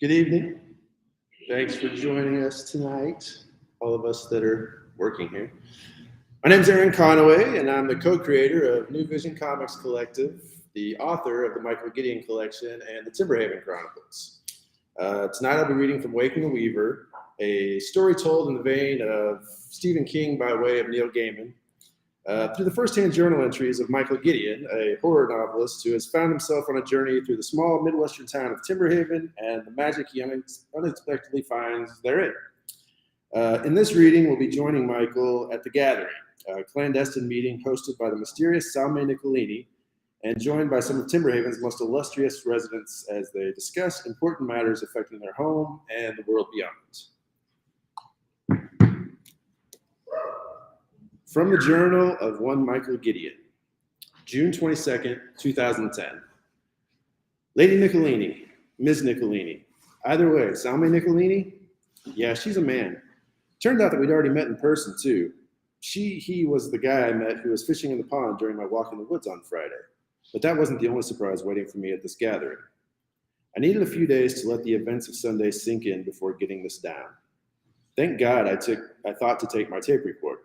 Good evening. Thanks for joining us tonight, all of us that are working here. My name's Aaron Conaway, and I'm the co-creator of New Vision Comics Collective, the author of the Michael Gideon Collection and the Timberhaven Chronicles. Tonight I'll be reading from Waking the Weaver, a story told in the vein of Stephen King by way of Neil Gaiman, through the first-hand journal entries of Michael Gideon, a horror novelist who has found himself on a journey through the small Midwestern town of Timberhaven and the magic he unexpectedly finds therein. In this reading, we'll be joining Michael at The Gathering, a clandestine meeting hosted by the mysterious Salme Nicolini and joined by some of Timberhaven's most illustrious residents as they discuss important matters affecting their home and the world beyond. From the Journal of one Michael Gideon, June 22nd, 2010. Lady Nicolini, Ms. Nicolini. Either way, Salme Nicolini? Yeah, she's a man. Turned out that we'd already met in person, too. He was the guy I met who was fishing in the pond during my walk in the woods on Friday. But that wasn't the only surprise waiting for me at this gathering. I needed a few days to let the events of Sunday sink in before getting this down. Thank God I thought to take my tape recorder.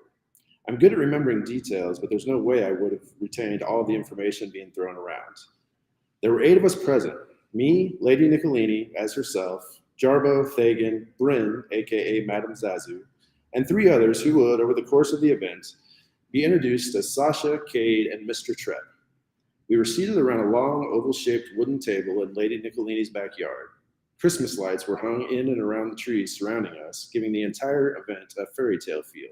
I'm good at remembering details, but there's no way I would have retained all the information being thrown around. There were 8 of us present: me, Lady Nicolini as herself, Jarbo, Thagan, Bryn, aka Madame Zazu, and 3 others who would, over the course of the event, be introduced as Sasha, Cade, and Mr. Trepp. We were seated around a long, oval-shaped wooden table in Lady Nicolini's backyard. Christmas lights were hung in and around the trees surrounding us, giving the entire event a fairy tale feel.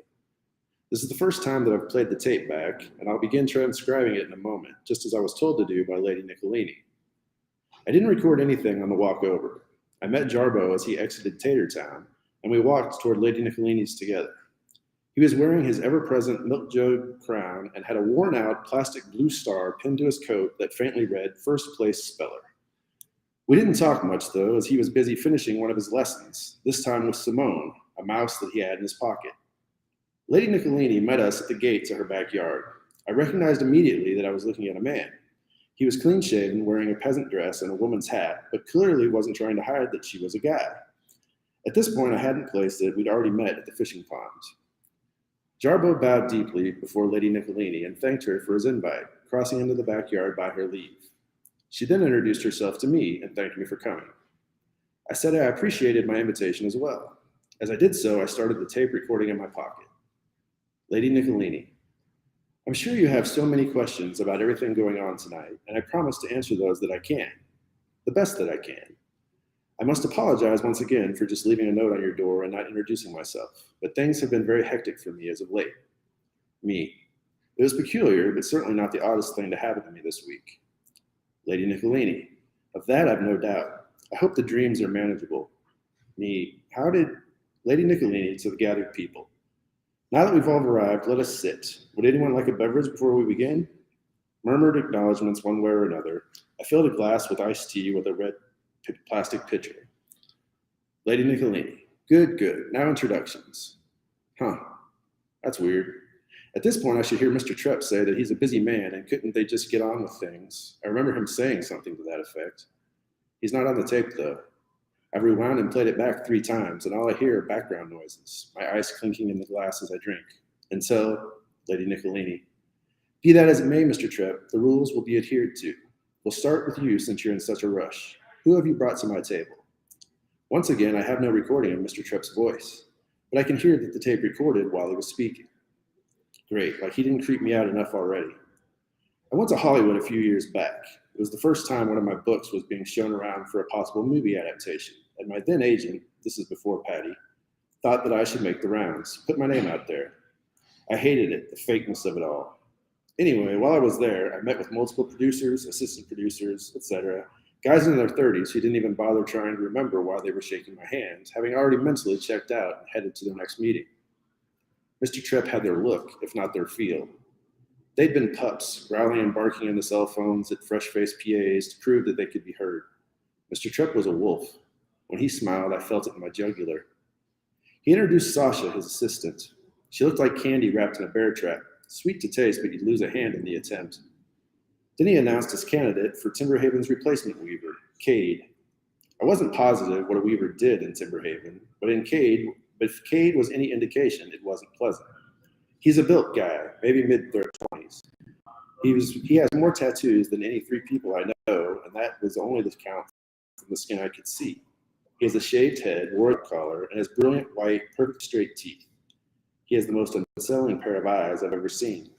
This is the first time that I've played the tape back, and I'll begin transcribing it in a moment, just as I was told to do by Lady Nicolini. I didn't record anything on the walk over. I met Jarbo as he exited Tatertown, and we walked toward Lady Nicolini's together. He was wearing his ever-present milk jug crown and had a worn-out plastic blue star pinned to his coat that faintly read First Place Speller. We didn't talk much, though, as he was busy finishing one of his lessons, this time with Simone, a mouse that he had in his pocket. Lady Nicolini met us at the gate to her backyard. I recognized immediately that I was looking at a man. He was clean-shaven, wearing a peasant dress and a woman's hat, but clearly wasn't trying to hide that she was a guy. At this point, I hadn't placed it. We'd already met at the fishing pond. Jarbo bowed deeply before Lady Nicolini and thanked her for his invite, crossing into the backyard by her leave. She then introduced herself to me and thanked me for coming. I said I appreciated my invitation as well. As I did so, I started the tape recording in my pocket. Lady Nicolini, I'm sure you have so many questions about everything going on tonight, and I promise to answer those that I can, the best that I can. I must apologize once again for just leaving a note on your door and not introducing myself, but things have been very hectic for me as of late. Me. It was peculiar, but certainly not the oddest thing to happen to me this week. Lady Nicolini, of that I've no doubt. I hope the dreams are manageable. Me. How did Lady Nicolini to the gathered people? Now that we've all arrived, let us sit. Would anyone like a beverage before we begin? Murmured acknowledgments one way or another. I filled a glass with iced tea with a red plastic pitcher. Lady Nicolini. Good. Now introductions. Huh. That's weird. At this point, I should hear Mr. Trepp say that he's a busy man and couldn't they just get on with things. I remember him saying something to that effect. He's not on the tape, though. I've rewound and played it back 3 times, and all I hear are background noises, my ice clinking in the glass as I drink. And so, Lady Nicolini, be that as it may, Mr. Trepp, the rules will be adhered to. We'll start with you since you're in such a rush. Who have you brought to my table? Once again, I have no recording of Mr. Trepp's voice, but I can hear that the tape recorded while he was speaking. Great, like he didn't creep me out enough already. I went to Hollywood a few years back. It was the first time one of my books was being shown around for a possible movie adaptation, and my then agent, this is before Patty, thought that I should make the rounds, put my name out there. I hated it, the fakeness of it all. Anyway, while I was there, I met with multiple producers, assistant producers, etc., guys in their 30s who didn't even bother trying to remember why they were shaking my hand, having already mentally checked out and headed to their next meeting. Mr. Trepp had their look, if not their feel. They'd been pups, growling and barking in the cell phones at fresh-faced PAs to prove that they could be heard. Mr. Trepp was a wolf. When he smiled, I felt it in my jugular. He introduced Sasha, his assistant. She looked like candy wrapped in a bear trap, sweet to taste, but you'd lose a hand in the attempt. Then he announced his candidate for Timberhaven's replacement weaver, Cade. I wasn't positive what a weaver did in Timberhaven, but if Cade was any indication, it wasn't pleasant. He's a built guy, maybe mid-20s. He has more tattoos than any 3 people I know, and that was only the count from the skin I could see. He has a shaved head, wore a collar, and has brilliant white, perfect straight teeth. He has the most unsettling pair of eyes I've ever seen.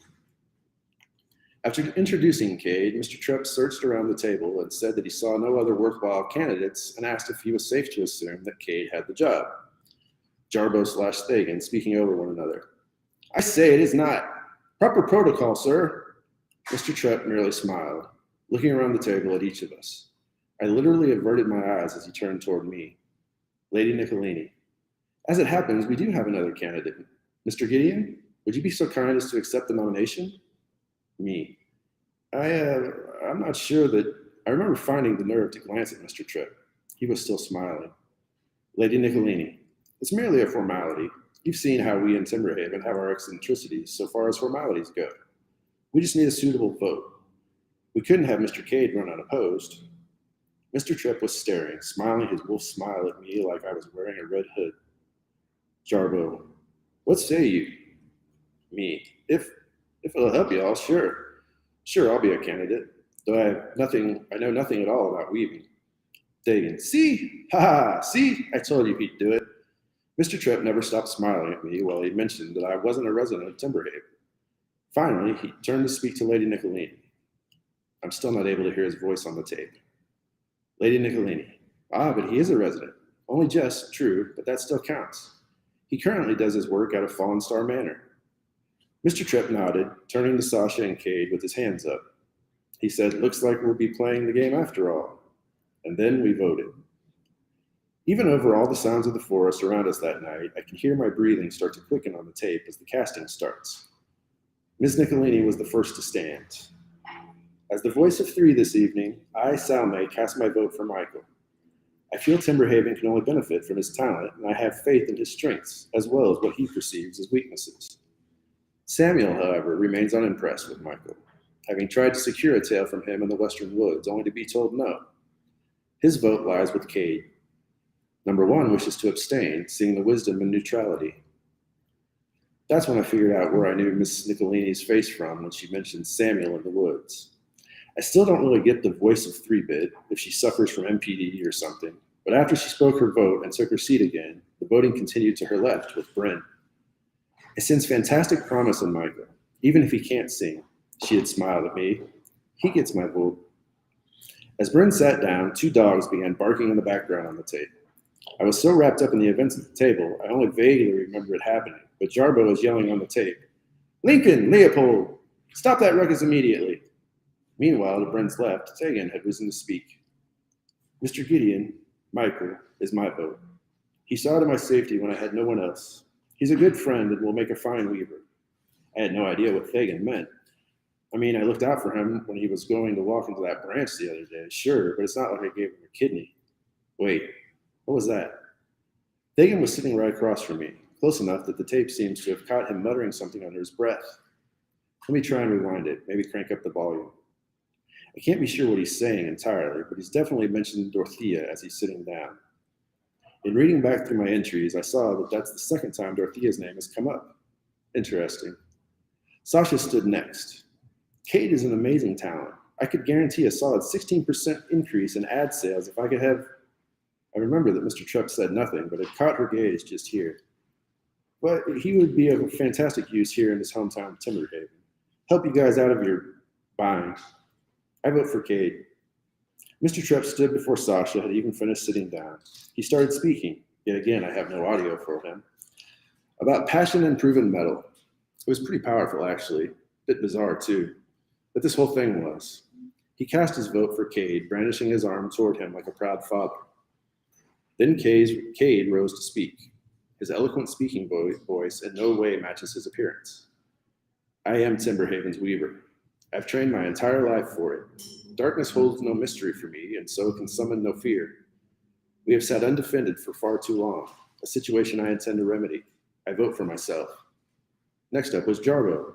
After introducing Cade, Mr. Trepp searched around the table and said that he saw no other worthwhile candidates and asked if he was safe to assume that Cade had the job. Jarbo/Thagan speaking over one another. I say it is not. Proper protocol, sir. Mr. Trepp merely smiled, looking around the table at each of us. I literally averted my eyes as he turned toward me. Lady Niccolini. As it happens, we do have another candidate. Mr. Gideon, would you be so kind as to accept the nomination? Me. I'm not sure that I remember finding the nerve to glance at Mr. Tripp. He was still smiling. Lady Niccolini, it's merely a formality. You've seen how we in Timberhaven have our eccentricities so far as formalities go. We just need a suitable vote. We couldn't have Mr. Cade run unopposed. Mr. Tripp was staring, smiling his wolf smile at me like I was wearing a red hood. Jarbo, what say you? Me, if it'll help you all, sure. Sure, I'll be a candidate, though I know nothing at all about weaving. Thagan, see? See? I told you he'd do it. Mr. Tripp never stopped smiling at me while he mentioned that I wasn't a resident of Timberhaven. Finally, he turned to speak to Lady Niccolini. I'm still not able to hear his voice on the tape. Lady Niccolini, but he is a resident. Only just, true, but that still counts. He currently does his work out of Fallen Star Manor. Mr. Tripp nodded, turning to Sasha and Cade with his hands up. He said, looks like we'll be playing the game after all. And then we voted. Even over all the sounds of the forest around us that night, I can hear my breathing start to quicken on the tape as the casting starts. Ms. Niccolini was the first to stand. As the voice of 3 this evening, I, Salme, cast my vote for Michael. I feel Timberhaven can only benefit from his talent, and I have faith in his strengths, as well as what he perceives as weaknesses. Samuel, however, remains unimpressed with Michael, having tried to secure a tale from him in the Western Woods, only to be told no. His vote lies with Cade. Number 1 wishes to abstain, seeing the wisdom and neutrality. That's when I figured out where I knew Miss Niccolini's face from when she mentioned Samuel in the woods. I still don't really get the voice of 3-bit, if she suffers from MPD or something, but after she spoke her vote and took her seat again, the voting continued to her left with Bryn. I sense fantastic promise in Michael, even if he can't sing. She had smiled at me. He gets my vote. As Bryn sat down, 2 dogs began barking in the background on the tape. I was so wrapped up in the events at the table, I only vaguely remember it happening, but Jarbo was yelling on the tape, Lincoln, Leopold, stop that ruckus immediately. Meanwhile, to Bryn's left, Thagan had risen to speak. Mr. Gideon, Michael, is my vote. He saw to my safety when I had no one else. He's a good friend and will make a fine weaver. I had no idea what Thagan meant. I mean, I looked out for him when he was going to walk into that branch the other day, sure, but it's not like I gave him a kidney. Wait, what was that? Thagan was sitting right across from me, close enough that the tape seems to have caught him muttering something under his breath. Let me try and rewind it, maybe crank up the volume. I can't be sure what he's saying entirely, but he's definitely mentioned Dorothea as he's sitting down. In reading back through my entries, I saw that that's the second time Dorothea's name has come up. Interesting. Sasha stood next. Cade is an amazing talent. I could guarantee a solid 16% increase in ad sales if I could have... I remember that Mr. Trupp said nothing, but it caught her gaze just here. But he would be of fantastic use here in his hometown of Timberhaven. Help you guys out of your buying. I vote for Cade. Mr. Trepp stood before Sasha had even finished sitting down. He started speaking, yet again I have no audio for him, about passion and proven metal. It was pretty powerful, actually, a bit bizarre too, but this whole thing was. He cast his vote for Cade, brandishing his arm toward him like a proud father. Then Cade rose to speak. His eloquent speaking voice in no way matches his appearance. I am Timberhaven's weaver. I've trained my entire life for it. Darkness holds no mystery for me, and so can summon no fear. We have sat undefended for far too long, a situation I intend to remedy. I vote for myself. Next up was Jarbo.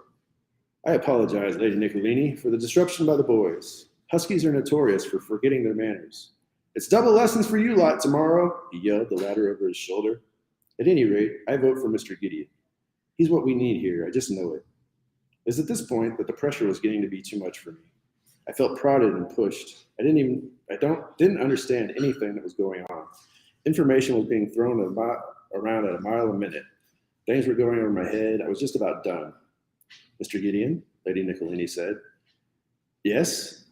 I apologize, Lady Niccolini, for the disruption by the boys. Huskies are notorious for forgetting their manners. It's double lessons for you lot tomorrow, he yelled, the ladder over his shoulder. At any rate, I vote for Mr. Gideon. He's what we need here, I just know it. It was at this point that the pressure was getting to be too much for me. I felt prodded and pushed. I didn't understand anything that was going on. Information was being thrown around at a mile a minute. Things were going over my head. I was just about done. Mr. Gideon, Lady Nicolini said. Yes?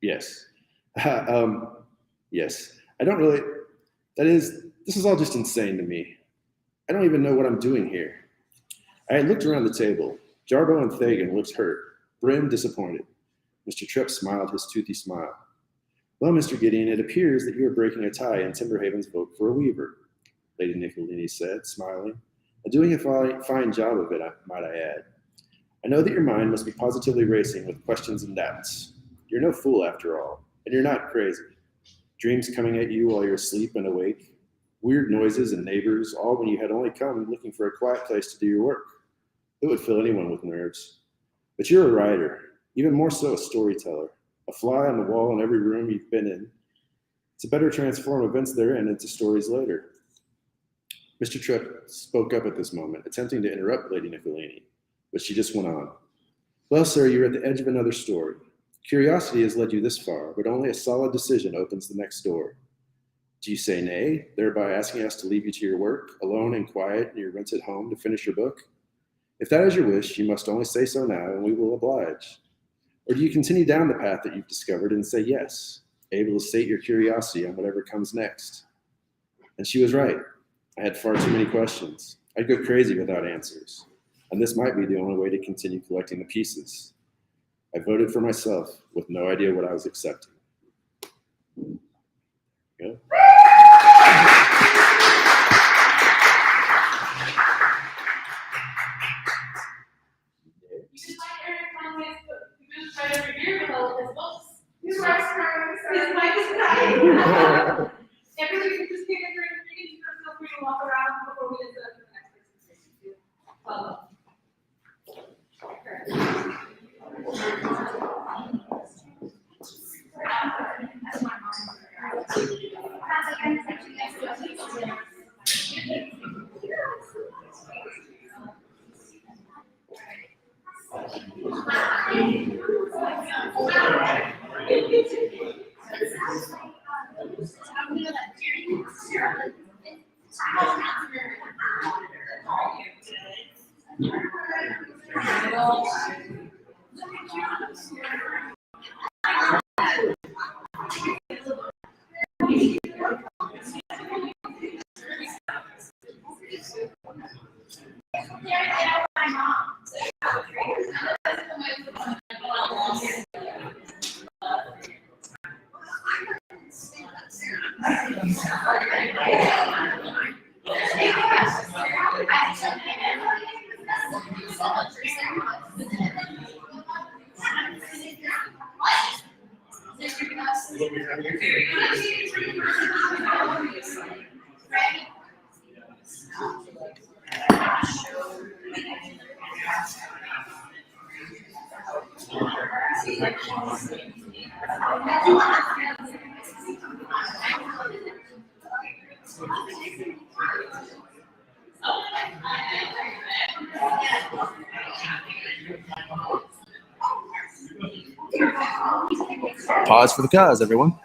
Yes. Yes. I don't really, this is all just insane to me. I don't even know what I'm doing here. I had looked around the table. Jarbo and Thagan looked hurt. Brim disappointed. Mr. Tripp smiled his toothy smile. Well, Mr. Gideon, it appears that you are breaking a tie in Timberhaven's vote for a weaver, Lady Nicolini said, smiling, and doing a fine job of it, might I add. I know that your mind must be positively racing with questions and doubts. You're no fool after all, and you're not crazy. Dreams coming at you while you're asleep and awake, weird noises and neighbors, all when you had only come looking for a quiet place to do your work. It would fill anyone with nerves. But you're a writer, even more so a storyteller, a fly on the wall in every room you've been in. To better transform events therein into stories later. Mr. Tripp spoke up at this moment, attempting to interrupt Lady Nicolini, but she just went on. Well, sir, you're at the edge of another story. Curiosity has led you this far, but only a solid decision opens the next door. Do you say nay, thereby asking us to leave you to your work, alone and quiet in your rented home to finish your book? If that is your wish, you must only say so now, and we will oblige. Or do you continue down the path that you've discovered and say yes, able to sate your curiosity on whatever comes next? And she was right. I had far too many questions. I'd go crazy without answers. And this might be the only way to continue collecting the pieces. I voted for myself with no idea what I was accepting. Yeah. His mic is crying. Everybody can just take a drink. You can feel free to walk around before we get to the next Pause for the cause, everyone.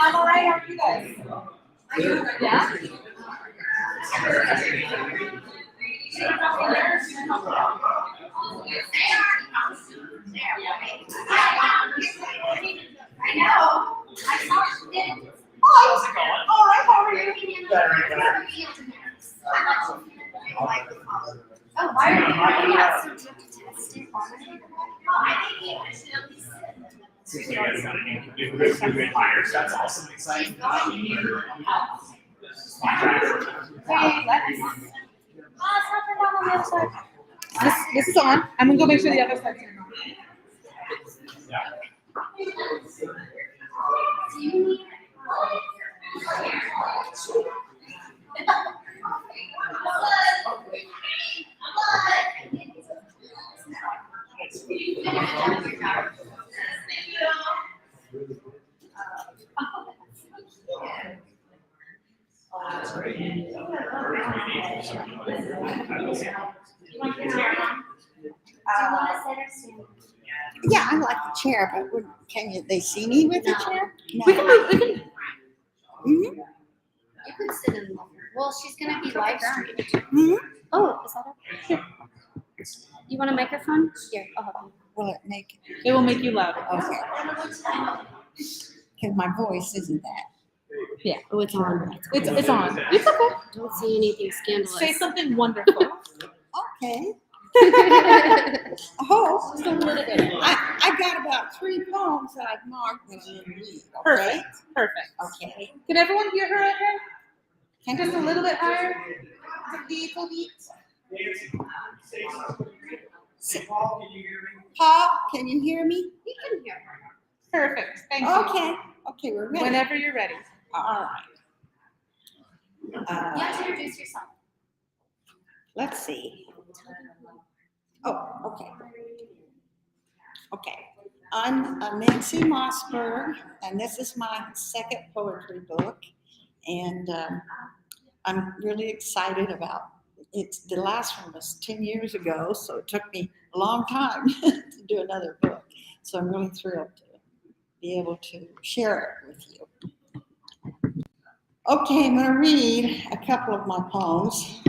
I'm all right. How are you guys? Yeah. I know. I saw it. Oh, all right. How are you? Oh, why are you not so good to test it? Oh, I think you actually That's awesome, exciting. This is on. I'm gonna go make sure the other side's on. Yeah, I like the chair, but they see me with the chair? No. We can move. We can. Mhm. You could sit in. Well, she's gonna be live streamed. Mhm. Oh, is that okay? You want a microphone? Here, I'll help you. Will it make It will make you louder. okay? Because my voice isn't that. Yeah. Oh, it's on. It's on. It's okay. Don't say anything scandalous. Say something wonderful. Okay. Just Oh, a little bit. I got about 3 poems that I've marked that I'm going to read. Okay? Perfect. Perfect. Okay. Can everyone hear her okay? And just a little bit higher? Just a little bit. Paul, can you hear me? You can hear her. Perfect. Thank you. Okay. Okay, we're ready. Whenever you're ready. All right. You have to introduce yourself. Let's see. Oh, okay. Okay. I'm Nancy Mossberg, and this is my second poetry book, and I'm really excited about it. The last one was 10 years ago, so it took me a long time to do another book. So I'm really thrilled to be able to share it with you. Okay, I'm going to read a couple of my poems.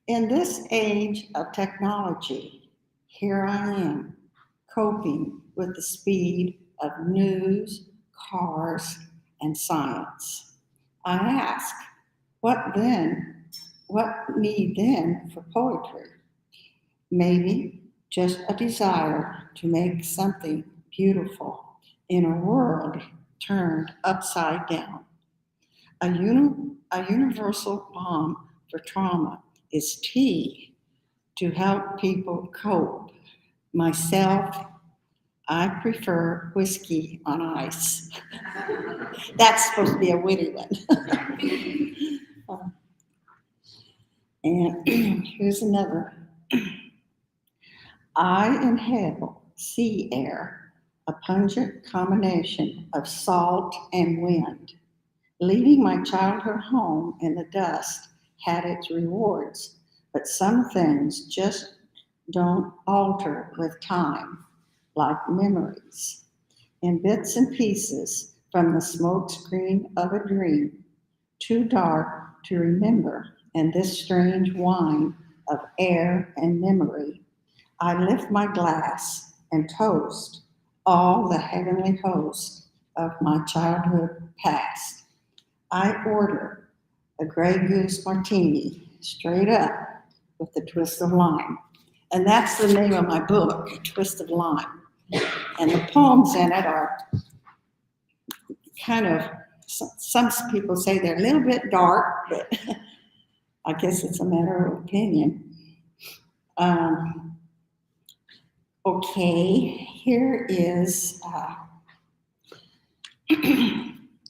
In this age of technology, here I am, coping with the speed of news, cars, and science. I ask, what need then for poetry? Maybe just a desire to make something beautiful in a world turned upside down. A universal balm for trauma is tea to help people cope. Myself, I prefer whiskey on ice. That's supposed to be a witty one. And here's another. I inhale sea air, a pungent combination of salt and wind. Leaving my childhood home in the dust had its rewards, but some things just don't alter with time, like memories. in bits and pieces from the smoke screen of a dream, too dark to remember in this strange wine of air and memory. I lift my glass and toast all the heavenly host of my childhood past. I order a Grey Goose martini straight up with a twist of lime. And that's the name of my book, A Twist of Lime. And the poems in it are kind of, some people say they're a little bit dark, but I guess it's a matter of opinion. Okay, here is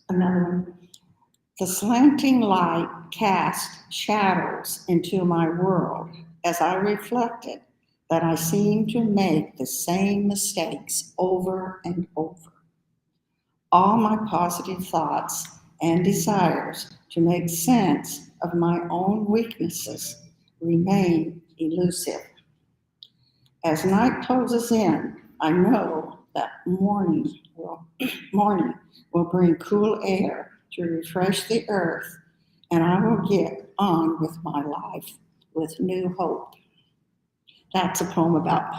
another one. The slanting light cast shadows into my world as I reflected that I seemed to make the same mistakes over and over. All my positive thoughts and desires to make sense of my own weaknesses remain elusive. As night closes in, I know that morning will bring cool air to refresh the earth, and I will get on with my life with new hope. That's a poem about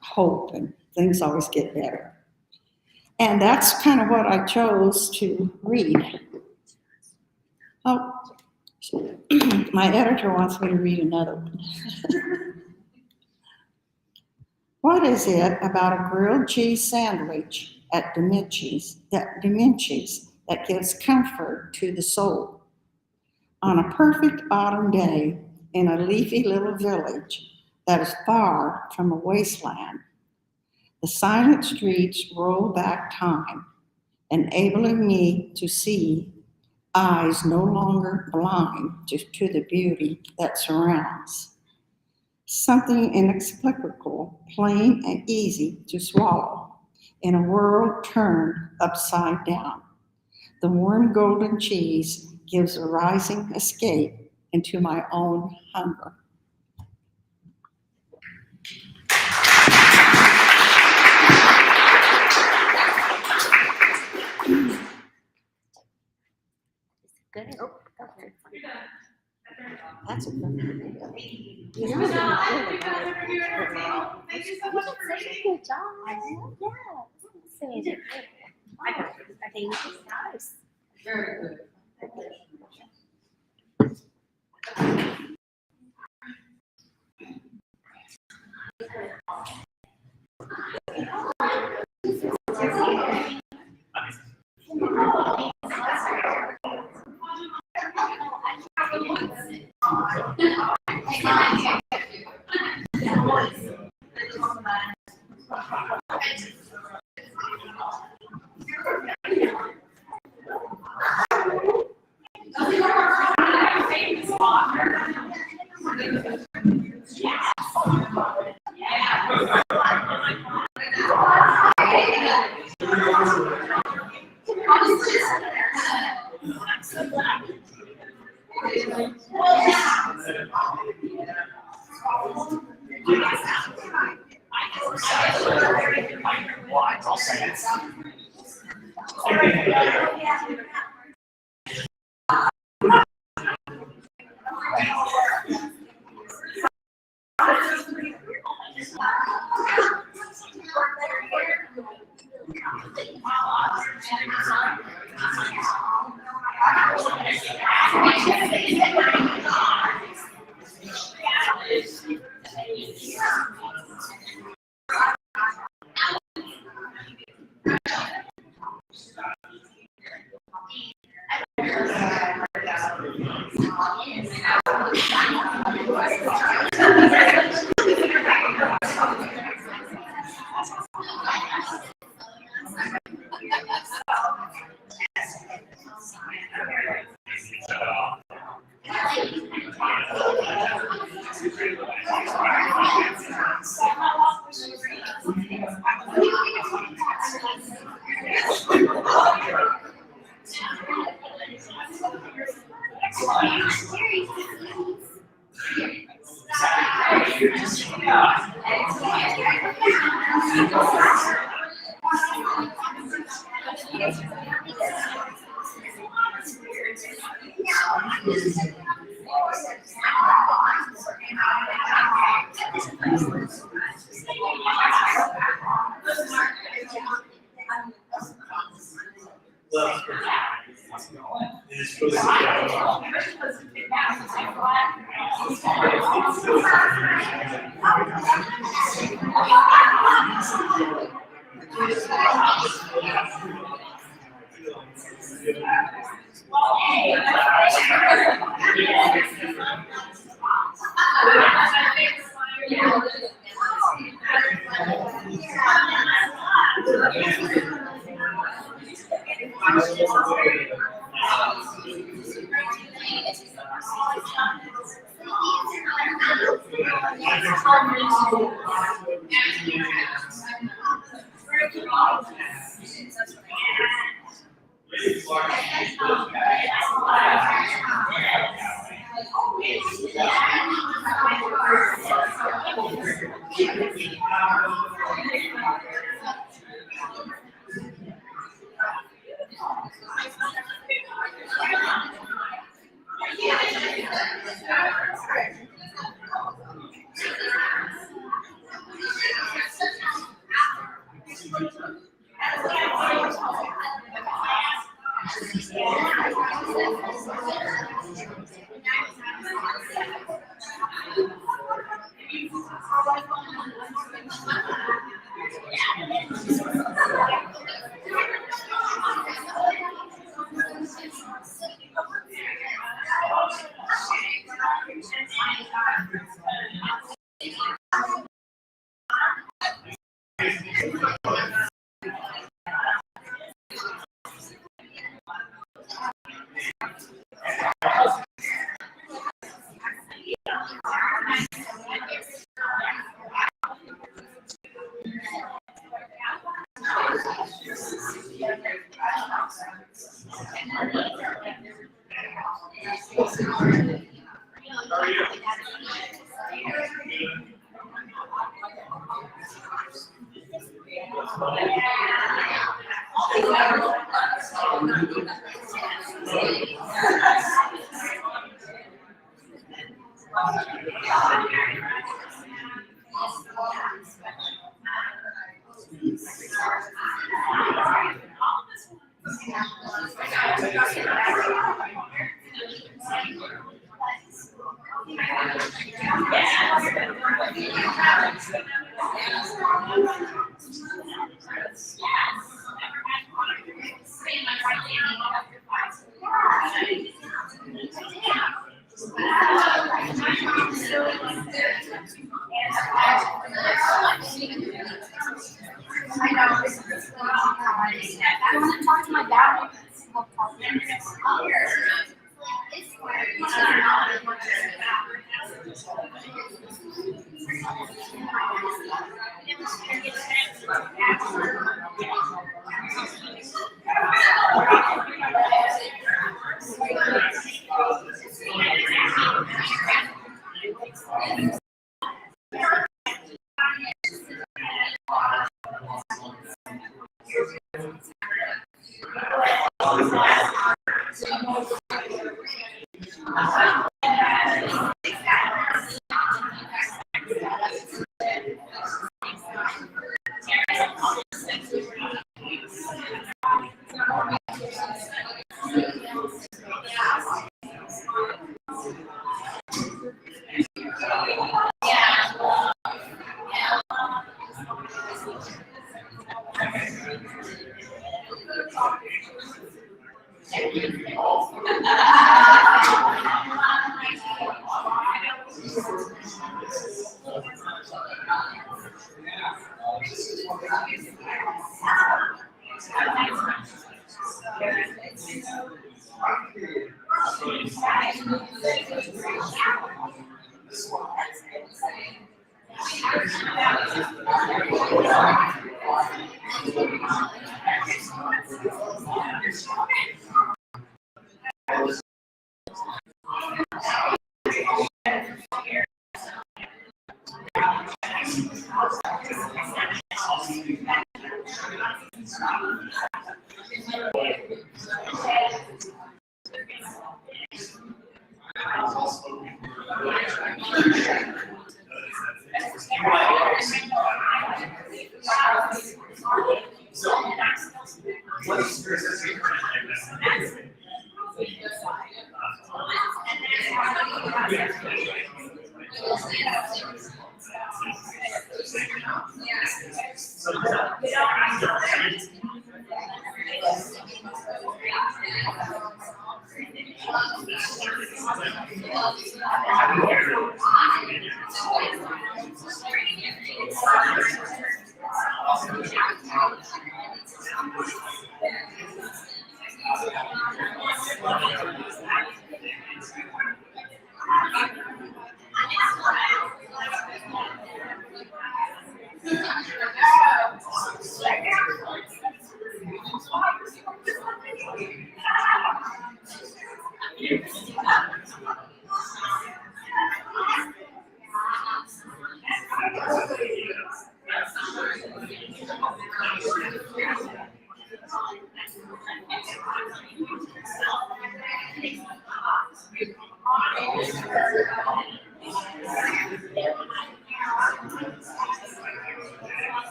hope, and things always get better. And that's kind of what I chose to read. Oh, my editor wants me to read another one. What is it about a grilled cheese sandwich at Domitianus that gives comfort to the soul? On a perfect autumn day in a leafy little village that is far from a wasteland, the silent streets roll back time, enabling me to see eyes no longer blind to the beauty that surrounds. Something inexplicable, plain and easy to swallow, in a world turned upside down. The warm golden cheese gives a rising escape into my own hunger. Good. You're done. That's a good idea. Thank you so much for reading. Good job. Yeah. So you did good. I think it's nice. Very good. I'll say it.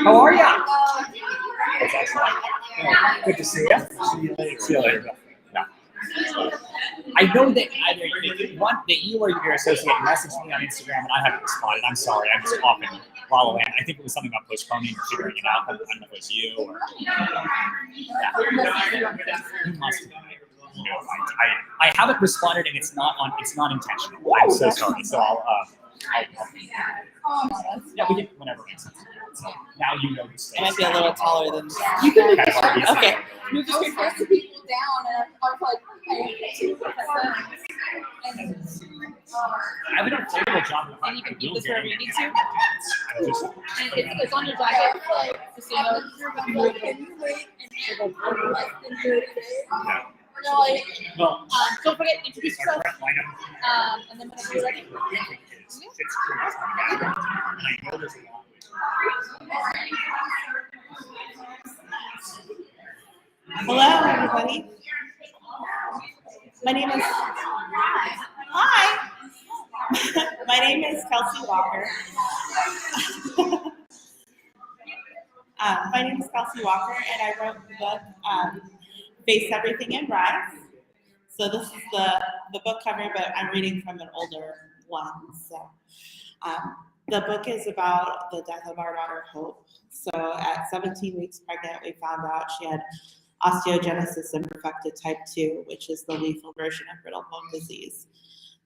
How are ya? Good to see you. See you later. See you later. No. I know that either one that you or your associate messaged me on Instagram and I haven't responded. I'm sorry. I'm just often La La Land. I think it was something about postponing or figuring it out. I don't know if it was you or. Yeah. You must have. No, I haven't responded, and it's not intentional. I'm so sorry. So I'll yeah, we can whenever makes sense. So now you know this. I might be a little taller than You can make it. Okay. Move the people down, and I was like, I've been a terrible job. And you can keep this wherever you need to. I'm just. it's on your jacket, just so you know. Can you wait and less than 30 days? No, like, Well, don't forget, introduce our yourself, current lineup and then whenever you're ready. is it's curious. And I know there's a long way. Hello, everybody. My name is. Hi. My name is Kelsey Walker. My name is Kelsey Walker, and I wrote the book Face Everything and Rise. So this is the book cover, but I'm reading from an older one. So the book is about the death of our daughter Hope. So at 17 weeks pregnant, we found out she had osteogenesis imperfecta type 2, which is the lethal version of brittle bone disease.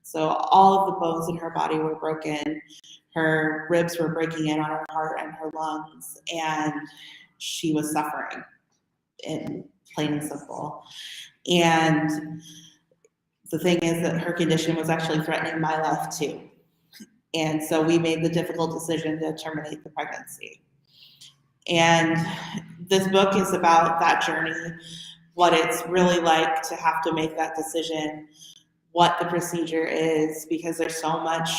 So all of the bones in her body were broken. Her ribs were breaking in on her heart and her lungs, and she was suffering, in plain and simple. And the thing is that her condition was actually threatening my life too. And so we made the difficult decision to terminate the pregnancy. And this book is about that journey, what it's really like to have to make that decision, what the procedure is, because there's so much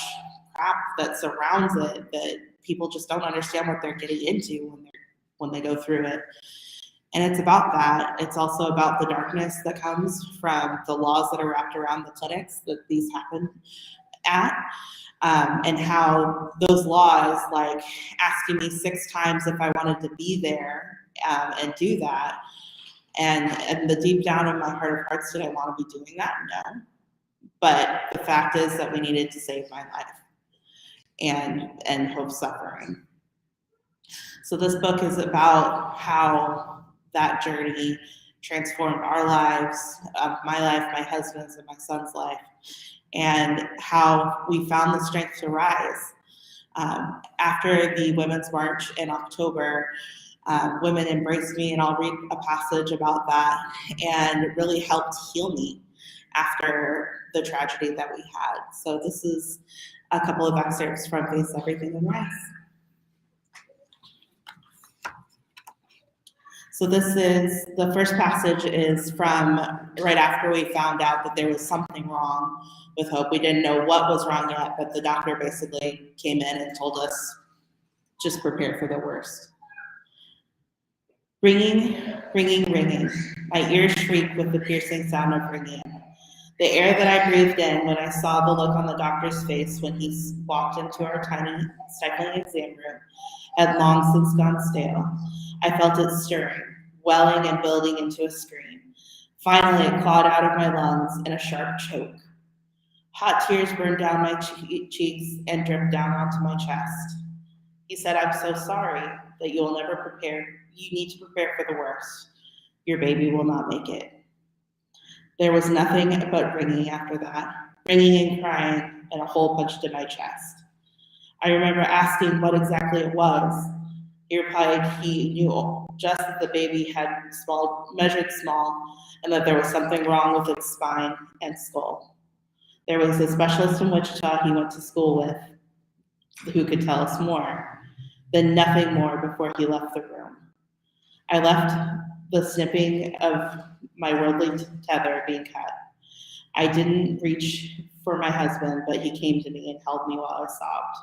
crap that surrounds it that people just don't understand what they're getting into when they go through it. And it's about that. It's also about the darkness that comes from the laws that are wrapped around the clinics that these happen at. And how those laws, like asking me 6 times if I wanted to be there and do that. And the deep down in my heart of hearts, did I want to be doing that? No. But the fact is that we needed to save my life and Hope's suffering. So this book is about how that journey transformed our lives, my life, my husband's, and my son's life, and how we found the strength to rise. After the Women's March in October, women embraced me, and I'll read a passage about that, and it really helped heal me after the tragedy that we had. So this is a couple of excerpts from Face Everything and Rise. So this is, the first passage is from right after we found out that there was something wrong with Hope. We didn't know what was wrong yet, but the doctor basically came in and told us, just prepare for the worst. Ringing, ringing, ringing. My ears shriek with the piercing sound of ringing. The air that I breathed in when I saw the look on the doctor's face when he walked into our tiny, stifling exam room had long since gone stale. I felt it stirring, welling and building into a scream. Finally, it clawed out of my lungs in a sharp choke. Hot tears burned down my cheeks and dripped down onto my chest. He said, I'm so sorry that you will never prepare. You need to prepare for the worst. Your baby will not make it. There was nothing but ringing after that, ringing and crying, and a hole punched in my chest. I remember asking what exactly it was. He replied he knew just that the baby had measured small, and that there was something wrong with its spine and skull. There was a specialist in Wichita he went to school with who could tell us more. Then nothing more before he left the room. I left the snipping of my worldly tether being cut. I didn't reach for my husband, but he came to me and held me while I sobbed.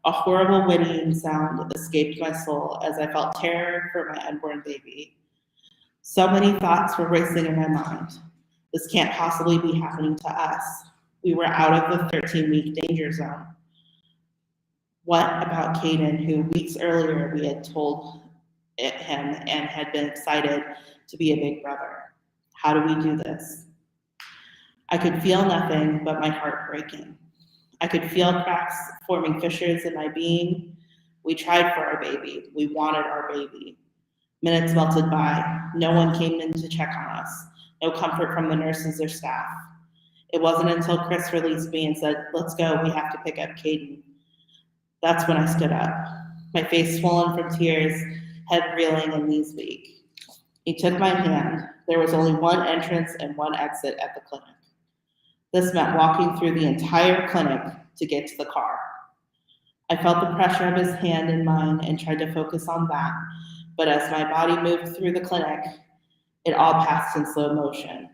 A horrible whinnying sound escaped my soul as I felt terror for my unborn baby. So many thoughts were racing in my mind. This can't possibly be happening to us. We were out of the 13-week danger zone. What about Caden, who weeks earlier we had told him and had been excited to be a big brother? How do we do this? I could feel nothing but my heart breaking. I could feel cracks forming fissures in my being, We tried for our baby. We wanted our baby. Minutes melted by. No one came in to check on us. No comfort from the nurses or staff. It wasn't until Chris released me and said, "Let's go, we have to pick up Caden." That's when I stood up, my face swollen from tears, head reeling and knees weak. He took my hand. There was only one entrance and one exit at the clinic. This meant walking through the entire clinic to get to the car. I felt the pressure of his hand in mine and tried to focus on that, but as my body moved through the clinic, it all passed in slow motion.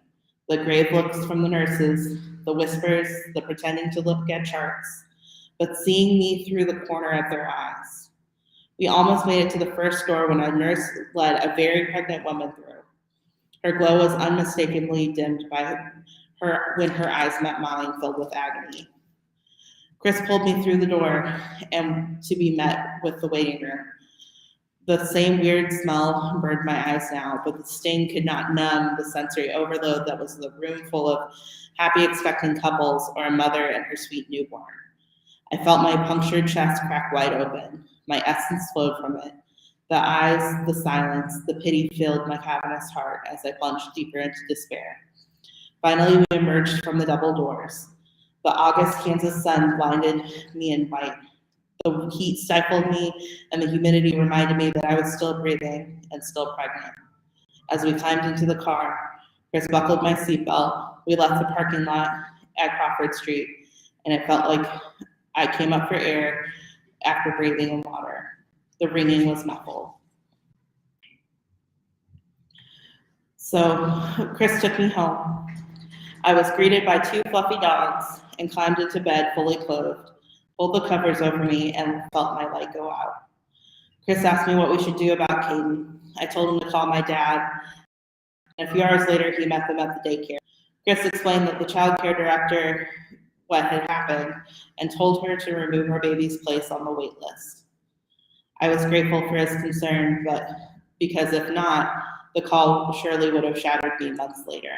The grave looks from the nurses, the whispers, the pretending to look at charts, but seeing me through the corner of their eyes. We almost made it to the first door when a nurse led a very pregnant woman through. Her glow was unmistakably dimmed by her when her eyes met mine, filled with agony. Chris pulled me through the door and to be met with the waiting room. The same weird smell burned my eyes now, but the sting could not numb the sensory overload that was the room full of happy expectant couples or a mother and her sweet newborn. I felt my punctured chest crack wide open. My essence flowed from it. The eyes, the silence, the pity filled my cavernous heart as I plunged deeper into despair. Finally, we emerged from the double doors. The August Kansas sun blinded me in white. The heat stifled me, and the humidity reminded me that I was still breathing and still pregnant. As we climbed into the car, Chris buckled my seatbelt. We left the parking lot at Crawford Street, and it felt like I came up for air after breathing in water. The ringing was muffled. So Chris took me home. I was greeted by two fluffy dogs and climbed into bed fully clothed, pulled the covers over me, and felt my light go out. Chris asked me what we should do about Caden. I told him to call my dad, and a few hours later he met them at the daycare. Chris explained that the child care director what had happened and told her to remove our baby's place on the wait list. I was grateful for his concern, but because if not, the call surely would have shattered me months later.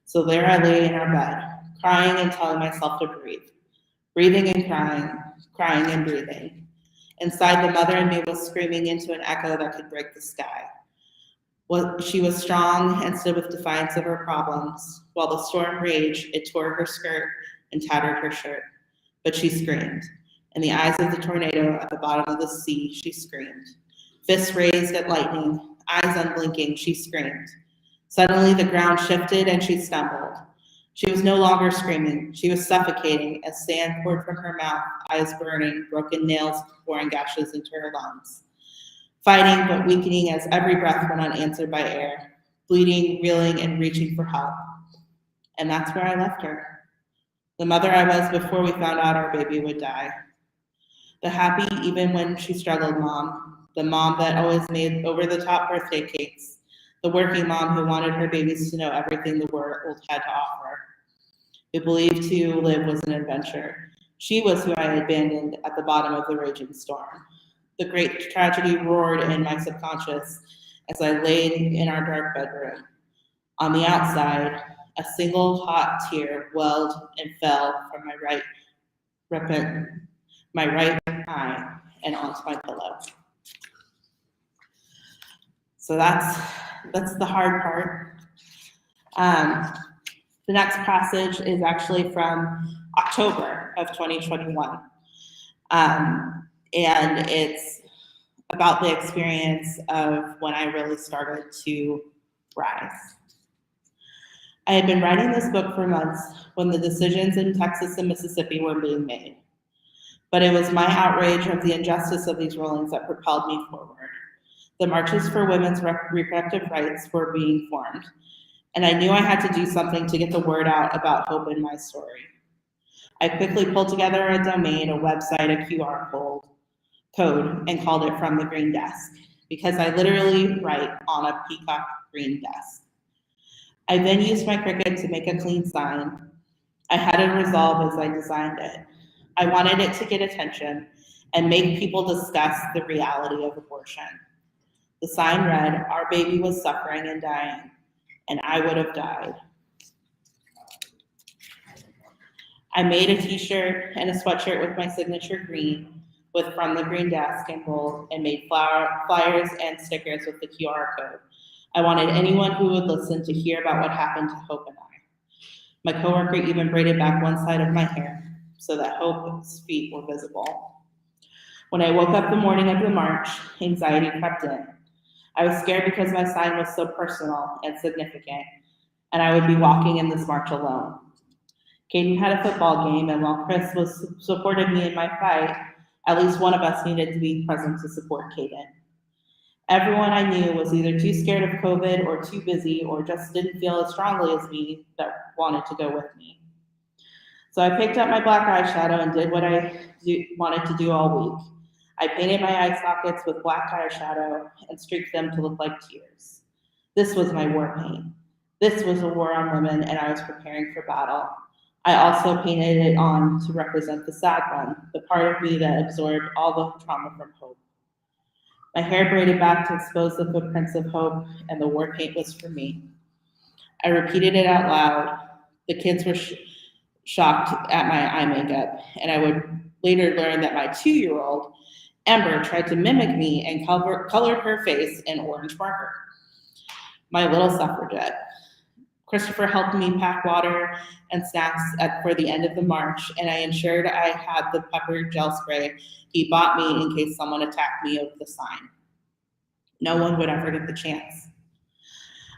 So there I lay in our bed, crying and telling myself to breathe. Breathing and crying, crying and breathing. Inside, the mother in me was screaming into an echo that could break the sky. She was strong and stood with defiance of her problems. While the storm raged, it tore her skirt and tattered her shirt. But she screamed. In the eyes of the tornado at the bottom of the sea, she screamed. Fists raised at lightning, eyes unblinking, she screamed. Suddenly, the ground shifted and she stumbled. She was no longer screaming. She was suffocating as sand poured from her mouth, eyes burning, broken nails pouring gashes into her lungs. Fighting but weakening as every breath went unanswered by air, bleeding, reeling, and reaching for help. And that's where I left her. The mother I was before we found out our baby would die. The happy, even when she struggled mom. The mom that always made over-the-top birthday cakes. The working mom who wanted her babies to know everything the world had to offer. Who believed to live was an adventure. She was who I had abandoned at the bottom of the raging storm. The great tragedy roared in my subconscious as I laid in our dark bedroom. On the outside, a single hot tear welled and fell from my right eye and onto my pillow. So that's the hard part. The next passage is actually from October of 2021. And it's about the experience of when I really started to rise. I had been writing this book for months when the decisions in Texas and Mississippi were being made. But it was my outrage of the injustice of these rulings that propelled me forward. The marches for women's reproductive rights were being formed, and I knew I had to do something to get the word out about hope in my story. I quickly pulled together a domain, a website, a QR code, and called it From the Green Desk, because I literally write on a peacock green desk. I then used my Cricut to make a clean sign. I had a resolve as I designed it. I wanted it to get attention and make people discuss the reality of abortion. The sign read, "Our baby was suffering and dying, and I would have died." I made a t-shirt and a sweatshirt with my signature green, with From the Green Desk in bold and made flyers and stickers with the QR code. I wanted anyone who would listen to hear about what happened to Hope and I. My coworker even braided back one side of my hair so that Hope's feet were visible. When I woke up the morning of the march, anxiety crept in. I was scared because my sign was so personal and significant, and I would be walking in this march alone. Caden had a football game, and while Chris supported me in my fight, at least one of us needed to be present to support Caden. Everyone I knew was either too scared of COVID or too busy or just didn't feel as strongly as me that wanted to go with me. So I picked up my black eyeshadow and did what I wanted to do all week. I painted my eye sockets with black eyeshadow and streaked them to look like tears. This was my war paint. This was a war on women, and I was preparing for battle. I also painted it on to represent the sad one, the part of me that absorbed all the trauma from Hope. My hair braided back to expose the footprints of Hope, and the war paint was for me. I repeated it out loud. The kids were shocked at my eye makeup, and I would later learn that my 2-year-old, Ember, tried to mimic me and colored her face in orange marker. My little suffragette. Christopher helped me pack water and snacks for the end of the march, and I ensured I had the pepper gel spray he bought me in case someone attacked me over the sign. No one would ever get the chance.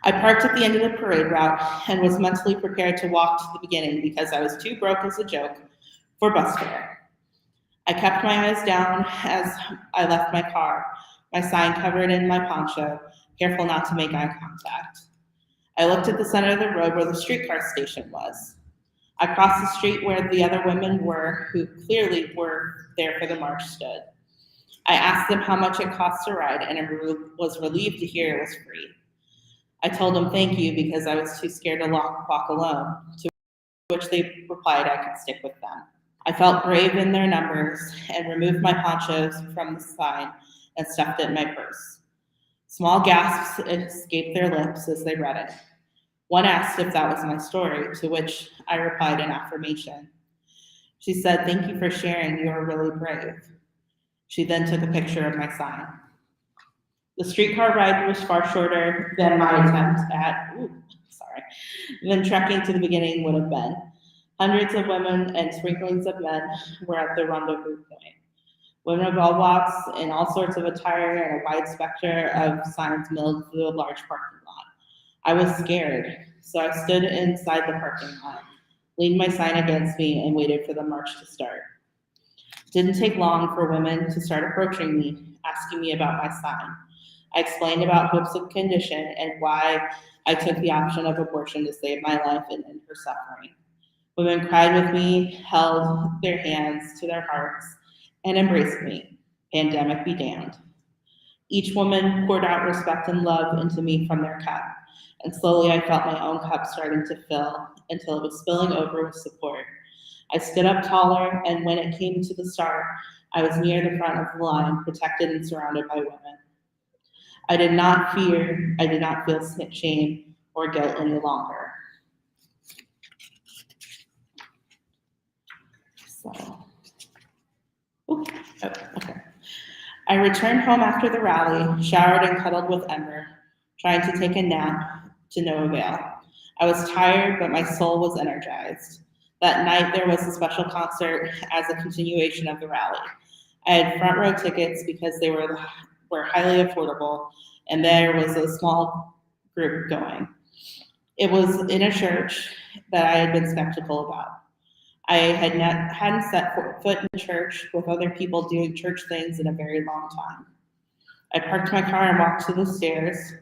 I parked at the end of the parade route and was mentally prepared to walk to the beginning because I was too broke as a joke for bus fare. I kept my eyes down as I left my car, my sign covered in my poncho, careful not to make eye contact. I looked at the center of the road where the streetcar station was. I crossed the street where the other women were, who clearly were there for the march, stood. I asked them how much it cost to ride, and I was relieved to hear it was free. I told them thank you because I was too scared to walk alone, to which they replied I could stick with them. I felt brave in their numbers and removed my ponchos from the sign and stuffed it in my purse. Small gasps escaped their lips as they read it. One asked if that was my story, to which I replied in affirmation. She said, "Thank you for sharing, you are really brave." She then took a picture of my sign. The streetcar ride was far shorter than my attempt than trekking to the beginning would have been. Hundreds of women and sprinklings of men were at the rendezvous point. Women of all walks in all sorts of attire and a wide spectrum of signs milled through a large parking lot. I was scared, so I stood inside the parking lot, leaned my sign against me, and waited for the march to start. It didn't take long for women to start approaching me, asking me about my sign. I explained about Hope's condition and why I took the option of abortion to save my life and end her suffering. Women cried with me, held their hands to their hearts, and embraced me. Pandemic be damned. Each woman poured out respect and love into me from their cup, and slowly I felt my own cup starting to fill until it was spilling over with support. I stood up taller, and when it came to the start, I was near the front of the line, protected and surrounded by women. I did not feel shame or guilt any longer. Okay. I returned home after the rally, showered and cuddled with Ember, trying to take a nap to no avail. I was tired, but my soul was energized. That night, there was a special concert as a continuation of the rally. I had front row tickets because they were highly affordable, and there was a small group going. It was in a church that I had been skeptical about. I hadn't set foot in church with other people doing church things in a very long time. I parked my car and walked to the stairs.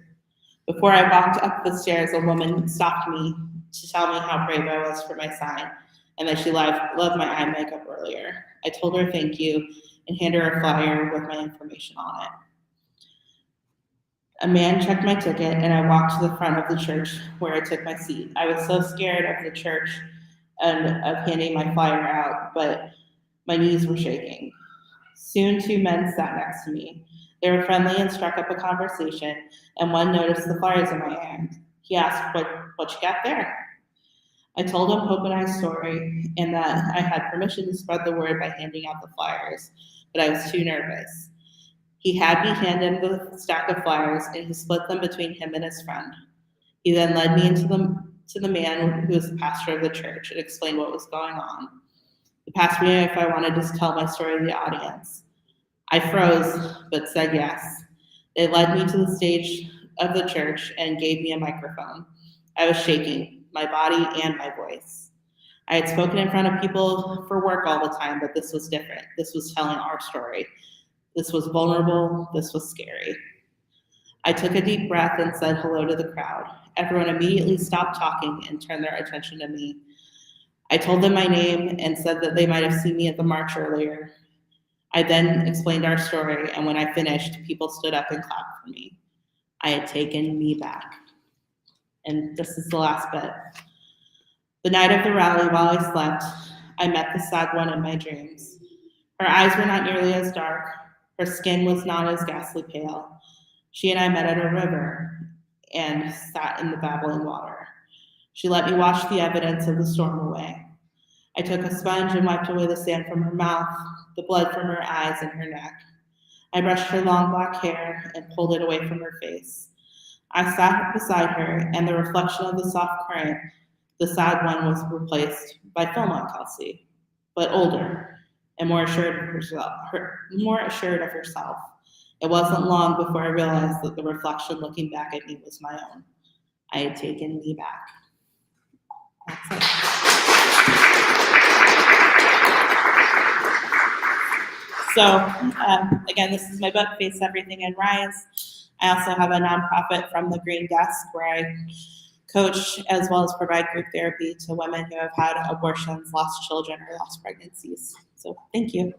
Before I walked up the stairs, a woman stopped me to tell me how brave I was for my sign and that she loved my eye makeup earlier. I told her thank you and handed her a flyer with my information on it. A man checked my ticket and I walked to the front of the church where I took my seat. I was so scared of the church and of handing my flyer out, but my knees were shaking. Soon 2 men sat next to me. They were friendly and struck up a conversation, and one noticed the flyers in my hand. He asked, what you got there? I told him Hope and I's story and that I had permission to spread the word by handing out the flyers, but I was too nervous. He had me hand him the stack of flyers, and he split them between him and his friend. He then led me to the man who was the pastor of the church and explained what was going on. He asked me if I wanted to tell my story to the audience. I froze, but said yes. They led me to the stage of the church and gave me a microphone. I was shaking, my body and my voice. I had spoken in front of people for work all the time, but this was different. This was telling our story. This was vulnerable. This was scary. I took a deep breath and said hello to the crowd. Everyone immediately stopped talking and turned their attention to me. I told them my name and said that they might have seen me at the march earlier. I then explained our story, and when I finished, people stood up and clapped for me. I had taken me back. And this is the last bit. The night of the rally, while I slept, I met the sad one in my dreams. Her eyes were not nearly as dark. Her skin was not as ghastly pale. She and I met at a river and sat in the babbling water. She let me wash the evidence of the storm away. I took a sponge and wiped away the sand from her mouth, the blood from her eyes and her neck. I brushed her long black hair and pulled it away from her face. I sat beside her, and the reflection of the soft current, the sad one, was replaced by film on Kelsey, but older and more assured of herself. It wasn't long before I realized that the reflection looking back at me was my own. I had taken me back. That's it. So, again, this is my book, Face Everything and Rise. I also have a nonprofit, From the Green Desk, where I coach as well as provide group therapy to women who have had abortions, lost children, or lost pregnancies. So, thank you.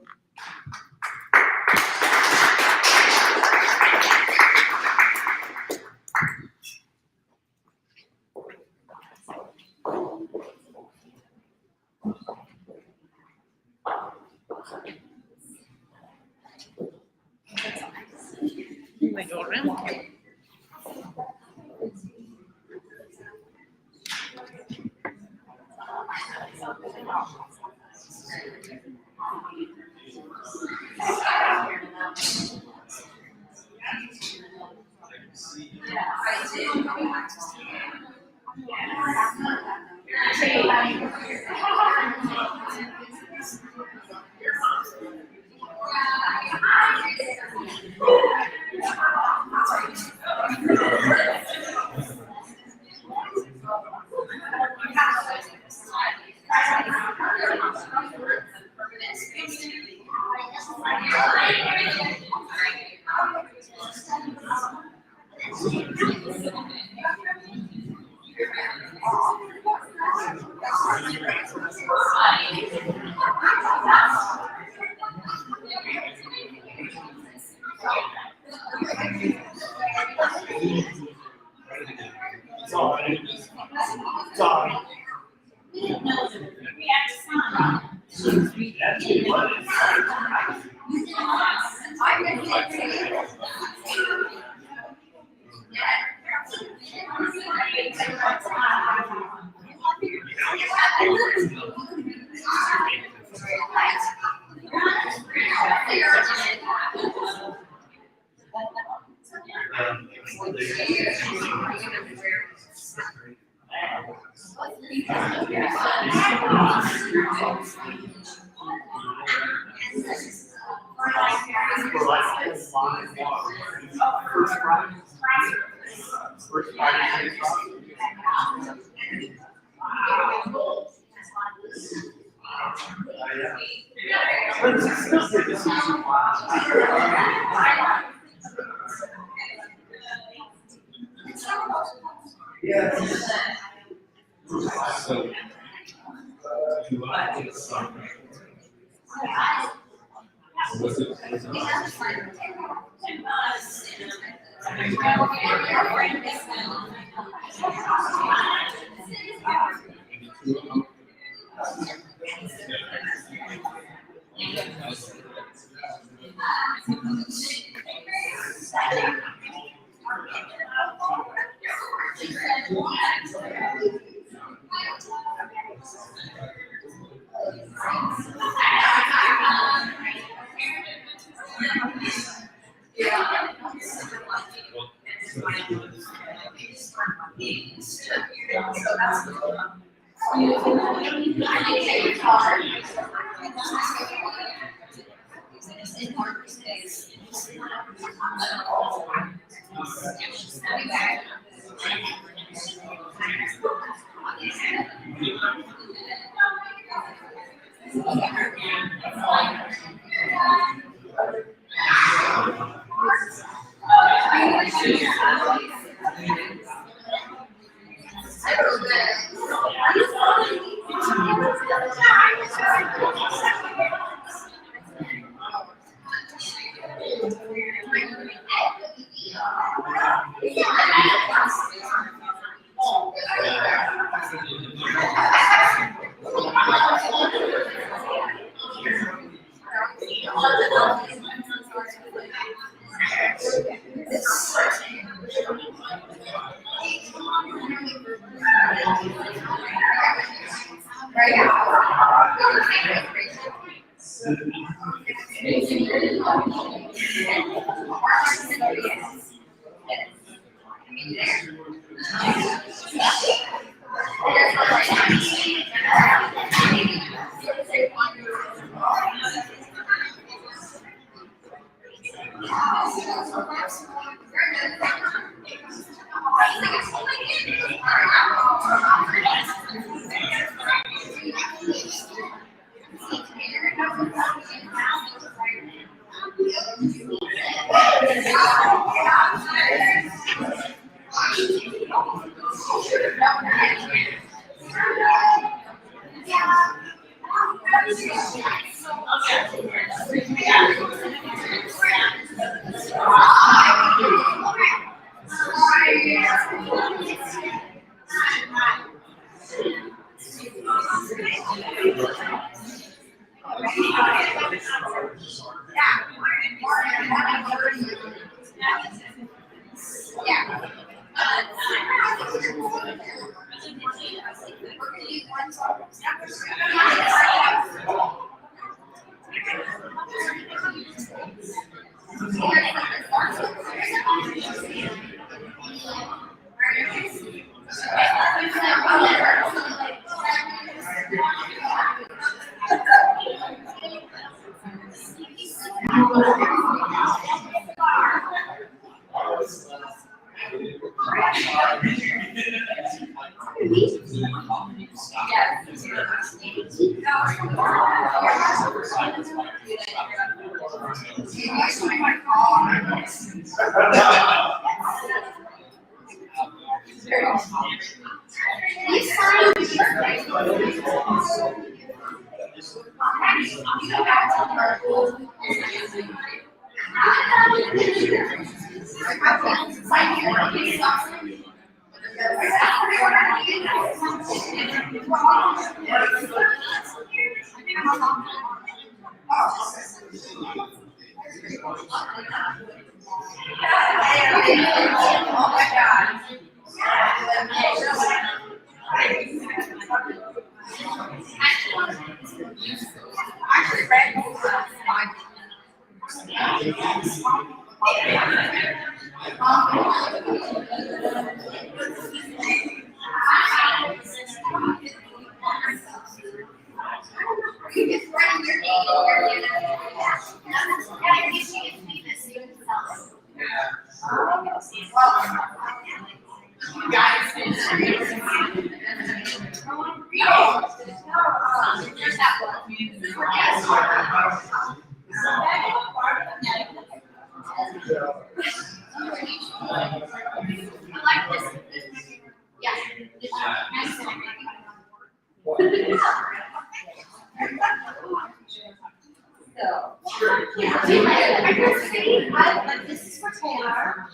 This is for Taylor.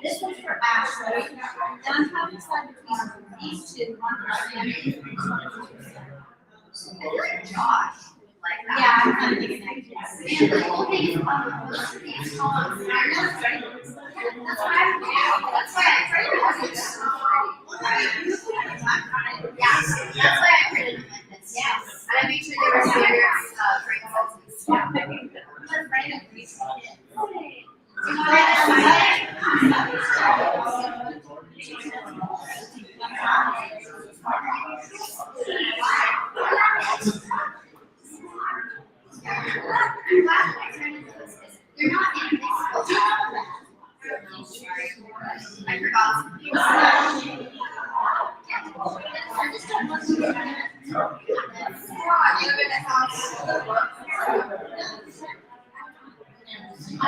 This one's for Ashley. And I'm having decided between these two, one for Josh. Yeah, I'm kind of thinking that. And the whole thing is most of these songs. That's why I printed this. Yeah, that's why I printed them like this. Yes. And I made sure they were serious, I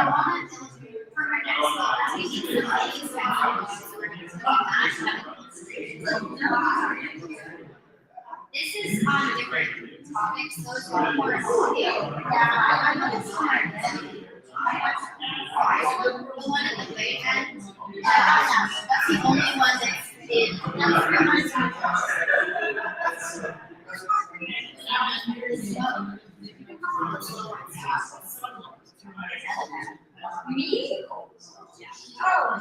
wanted to, for my next this is on different topics, those are more. Yeah, I know it's hard. The one at the way end, that's the only one that's in. Me? Oh,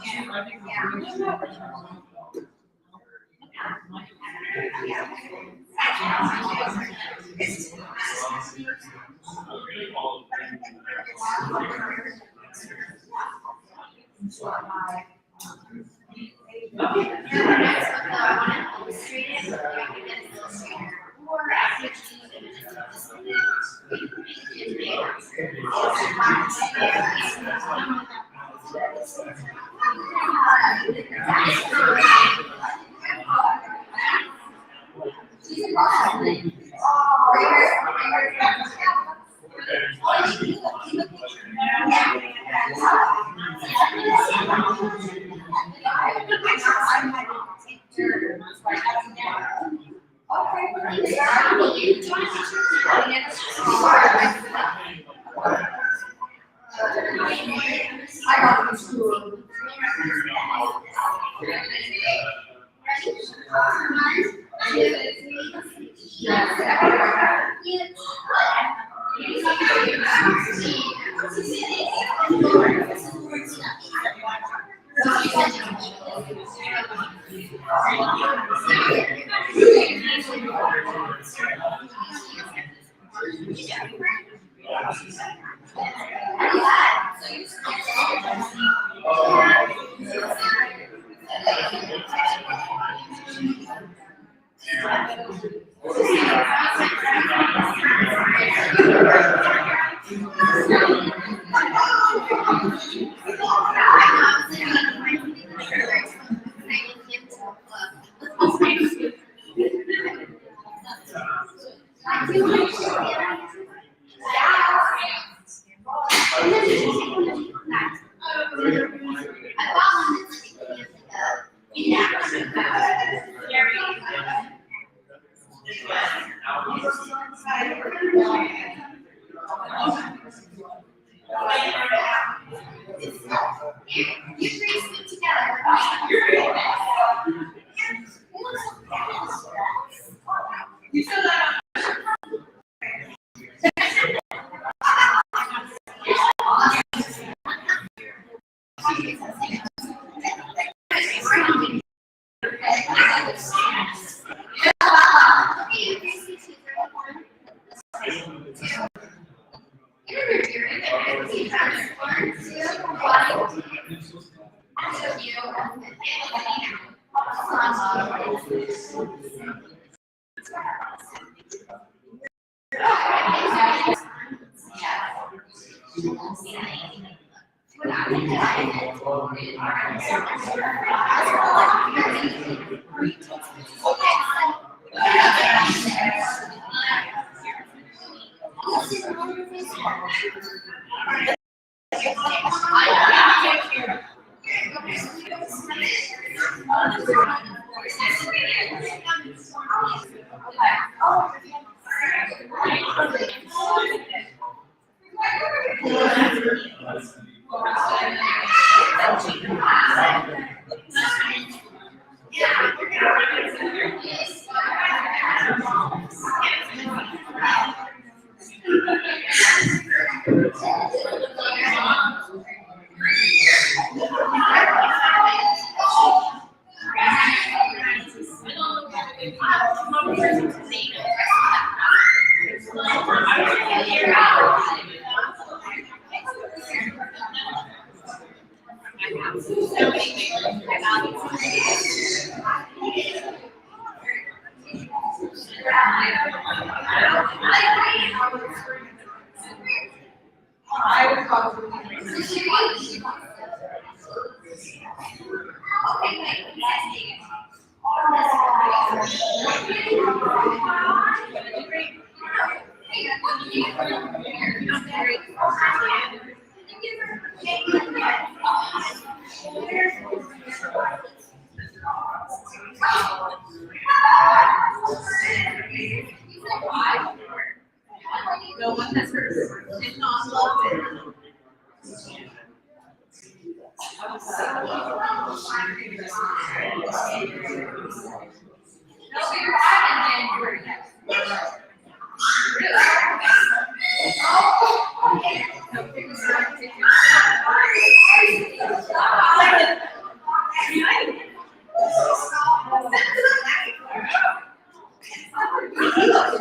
No one has heard it. It's not loved it.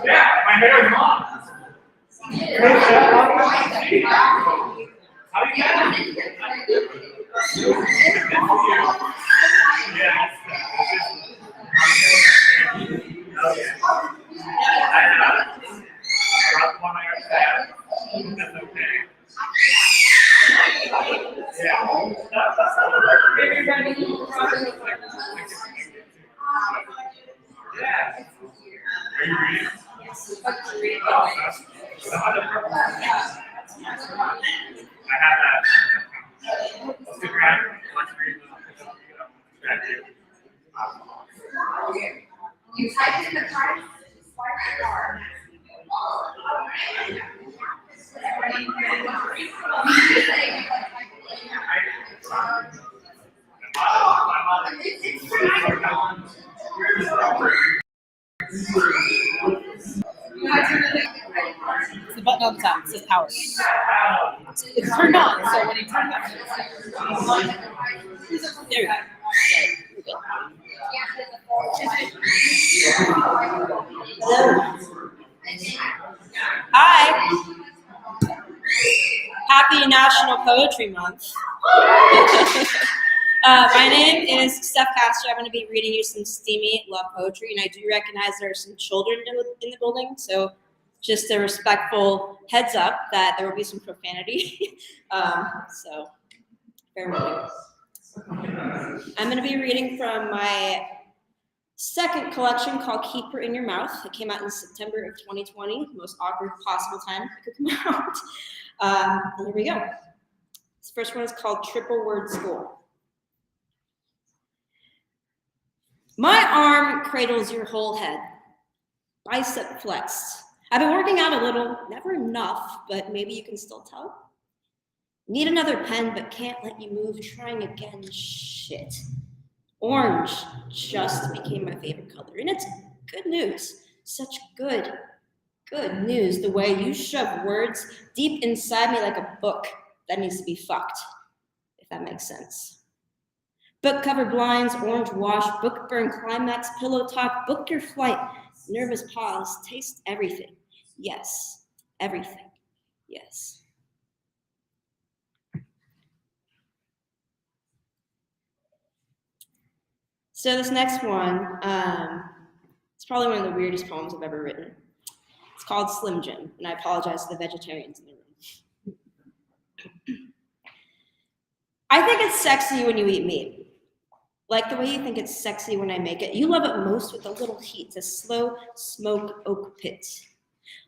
Yeah, my hair is long. How do you get it? Yeah. You type in the card, swipe the card. It's the button on the top. It says power. It's turned on, so when you turn it on, there we go. Hi. Happy National Poetry Month. My name is Steph, Castor. I'm going to be reading you some steamy love poetry, and I do recognize there are some children in the building, so just a respectful heads up that there will be some profanity. So bear with me. I'm going to be reading from my second collection called Keep Her in Your Mouth. It came out in September of 2020, the most awkward possible time it could come out. Here we go. This first one is called Triple Word Score. My arm cradles your whole head, bicep flexed. I've been working out a little, never enough, but maybe you can still tell. Need another pen, but can't let you move, trying again, shit. Orange just became my favorite color, and it's good news. Such good news, the way you shove words deep inside me like a book that needs to be fucked, if that makes sense. Book cover blinds, orange wash, book burn climax, pillow talk, book your flight, nervous pause, taste everything. Yes, everything. Yes. So this next one, it's probably one of the weirdest poems I've ever written. It's called Slim Jim, and I apologize to the vegetarians in the room. I think it's sexy when you eat meat. Like the way you think it's sexy when I make it. You love it most with a little heat, a slow smoke oak pit.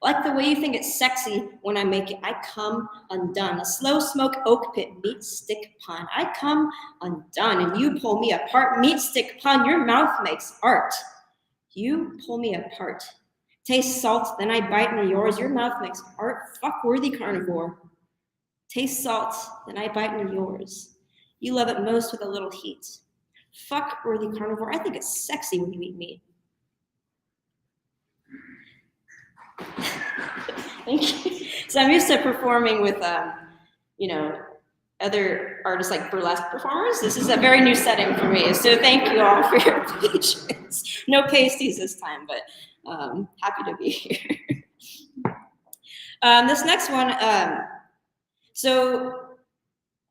Like the way you think it's sexy when I make it, I come undone. A slow smoke oak pit, meat stick pun. I come undone and you pull me apart. Meat stick pun, your mouth makes art. You pull me apart. Taste salt, then I bite into yours. Your mouth makes art. Fuck-worthy carnivore. Taste salt, then I bite into yours. You love it most with a little heat. Fuck-worthy carnivore. I think it's sexy when you eat meat. Thank you. So I'm used to performing with, other artists like burlesque performers. This is a very new setting for me. So thank you all for your patience. No pasties this time, but happy to be here. This next one, so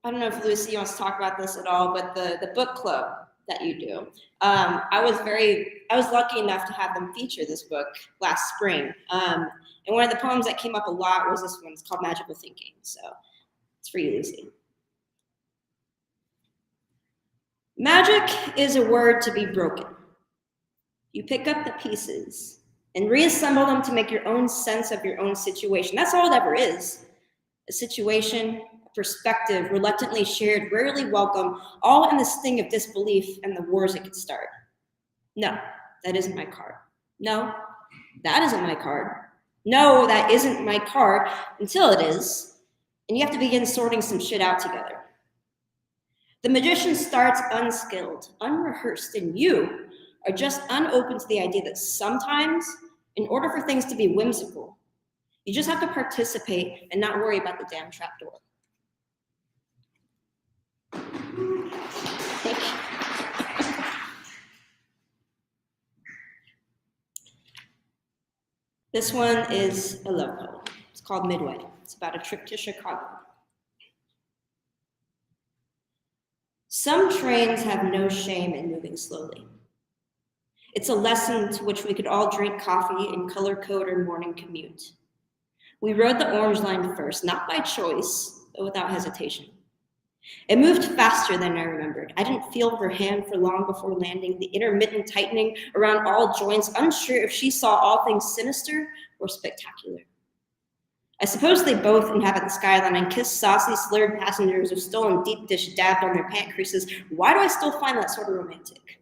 I don't know if Lucy wants to talk about this at all, but the book club that you do. I was lucky enough to have them feature this book last spring. And one of the poems that came up a lot was this one. It's called Magical Thinking. So it's for you, Lucy. Magic is a word to be broken. You pick up the pieces and reassemble them to make your own sense of your own situation. That's all it ever is. A situation, a perspective, reluctantly shared, rarely welcome, all in the sting of disbelief and the wars it could start. No, that isn't my card. No, that isn't my card. No, that isn't my card until it is. And you have to begin sorting some shit out together. The magician starts unskilled, unrehearsed, and you are just unopen to the idea that sometimes, in order for things to be whimsical, you just have to participate and not worry about the damn trapdoor. Thank you. This one is a love poem. It's called Midway. It's about a trip to Chicago. Some trains have no shame in moving slowly. It's a lesson to which we could all drink coffee and color code our morning commute. We rode the Orange Line first, not by choice, but without hesitation. It moved faster than I remembered. I didn't feel her hand for long before landing, the intermittent tightening around all joints, unsure if she saw all things sinister or spectacular. I suppose they both inhabit the skyline and kiss saucy, slurred passengers with stolen deep dish dabbed on their pant creases. Why do I still find that sort of romantic?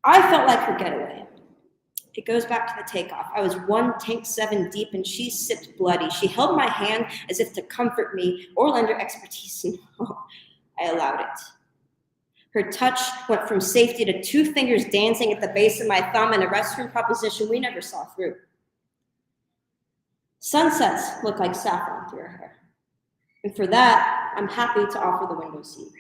I felt like her getaway. It goes back to the takeoff. I was 1 tank 7 deep and she sipped bloody. She held my hand as if to comfort me or lend her expertise, and I allowed it. Her touch went from safety to 2 fingers dancing at the base of my thumb and a restroom proposition we never saw through. Sunsets look like saffron through her hair. And for that, I'm happy to offer the window seat.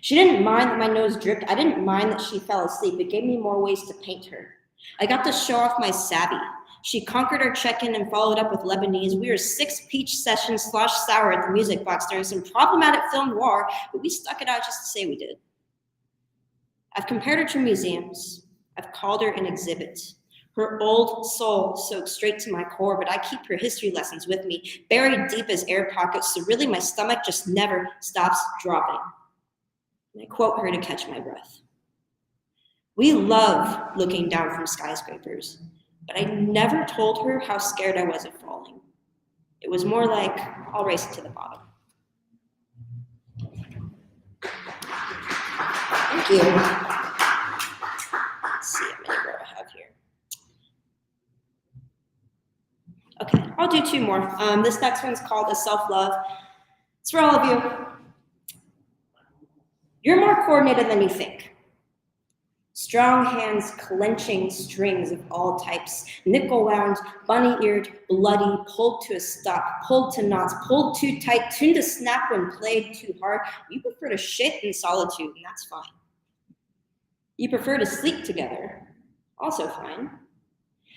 She didn't mind that my nose dripped. I didn't mind that she fell asleep. It gave me more ways to paint her. I got to show off my savvy. She conquered our check-in and followed up with Lebanese. We were 6 peach sessions slosh sour at the music box during some problematic film noir, but we stuck it out just to say we did. I've compared her to museums. I've called her an exhibit. Her old soul soaked straight to my core, but I keep her history lessons with me, buried deep as air pockets, so really my stomach just never stops dropping. And I quote her to catch my breath. We love looking down from skyscrapers, but I never told her how scared I was of falling. It was more like, I'll race it to the bottom. Thank you. Let's see how many more I have here. Okay, I'll do 2 more. This next one's called A Self-Love. It's for all of you. You're more coordinated than you think. Strong hands clenching strings of all types, nickel-wound, bunny-eared, bloody, pulled to a stop, pulled to knots, pulled too tight, tuned to snap when played too hard. You prefer to shit in solitude, and that's fine. You prefer to sleep together, also fine.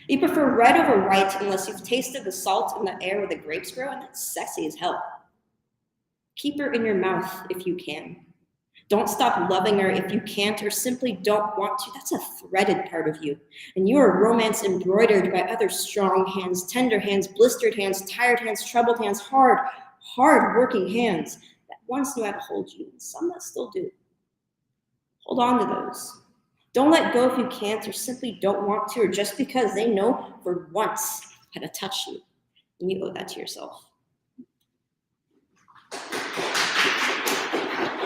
You prefer red over white unless you've tasted the salt in the air where the grapes grow, and that's sexy as hell. Keep her in your mouth if you can. Don't stop loving her if you can't or simply don't want to. That's a threaded part of you. And you are romance embroidered by other strong hands, tender hands, blistered hands, tired hands, troubled hands, hard working hands that once knew how to hold you, and some that still do. Hold on to those. Don't let go if you can't or simply don't want to, or just because they know for once how to touch you. And you owe that to yourself.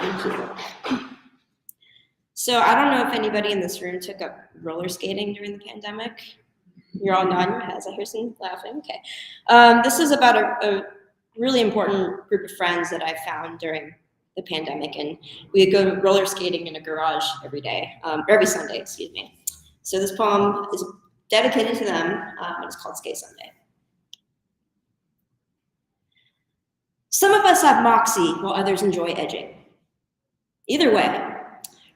Thank you. So I don't know if anybody in this room took up roller skating during the pandemic. You're all nodding your heads. I hear some laughing. Okay. This is about a really important group of friends that I found during the pandemic, and we would go roller skating in a garage every day, every Sunday, excuse me. So this poem is dedicated to them, and it's called Skate Sunday. Some of us have moxie while others enjoy edging. Either way,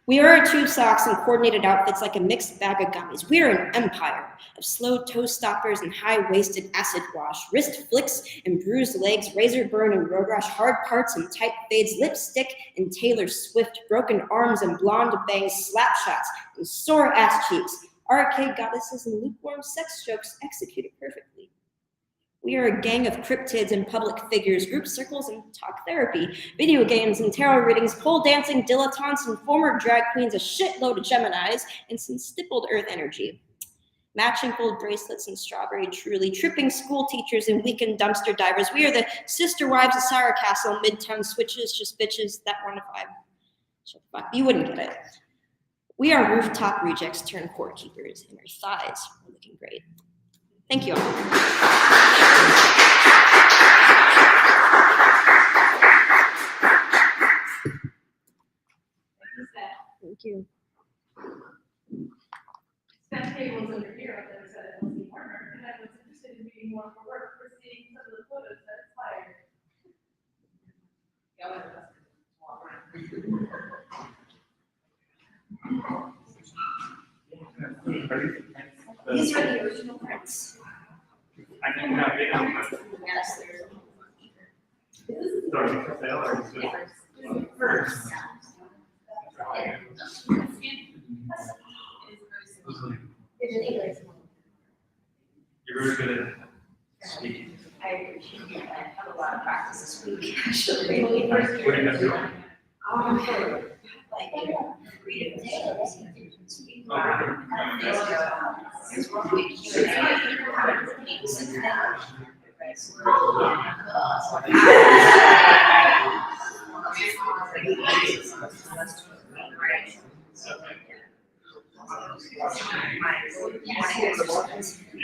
we wear our tube socks and coordinated outfits like a mixed bag of gummies. We are an empire of slow toe stoppers and high-waisted acid wash, wrist flicks and bruised legs, razor burn and road rash, hard parts and tight fades, lipstick and Taylor Swift, broken arms and blonde bangs, slap shots and sore ass cheeks, arcade goddesses and lukewarm sex jokes executed perfectly. We are a gang of cryptids and public figures, group circles and talk therapy, video games and tarot readings, pole dancing, dilettantes and former drag queens, a shitload of Geminis, and some stippled earth energy. Matching gold bracelets and strawberry truly, tripping school teachers and weekend dumpster divers. We are the sister wives of Sarah Castle, midtown switches, just bitches that want to vibe. Shut the fuck, you wouldn't get it. We are rooftop rejects turned court keepers, and our thighs are looking great. Thank you all. Thank you. Steph tables over here, I've never said it, Kelsey Walker, and I was interested in reading more for work, for seeing some of the photos that inspired. Yeah, that's walk around. These are the original prints. I think we have big on Yes, they're First. You're very good at speaking. I appreciate it. I have a lot of practice this week, actually. What do you have to do? Like, creative things.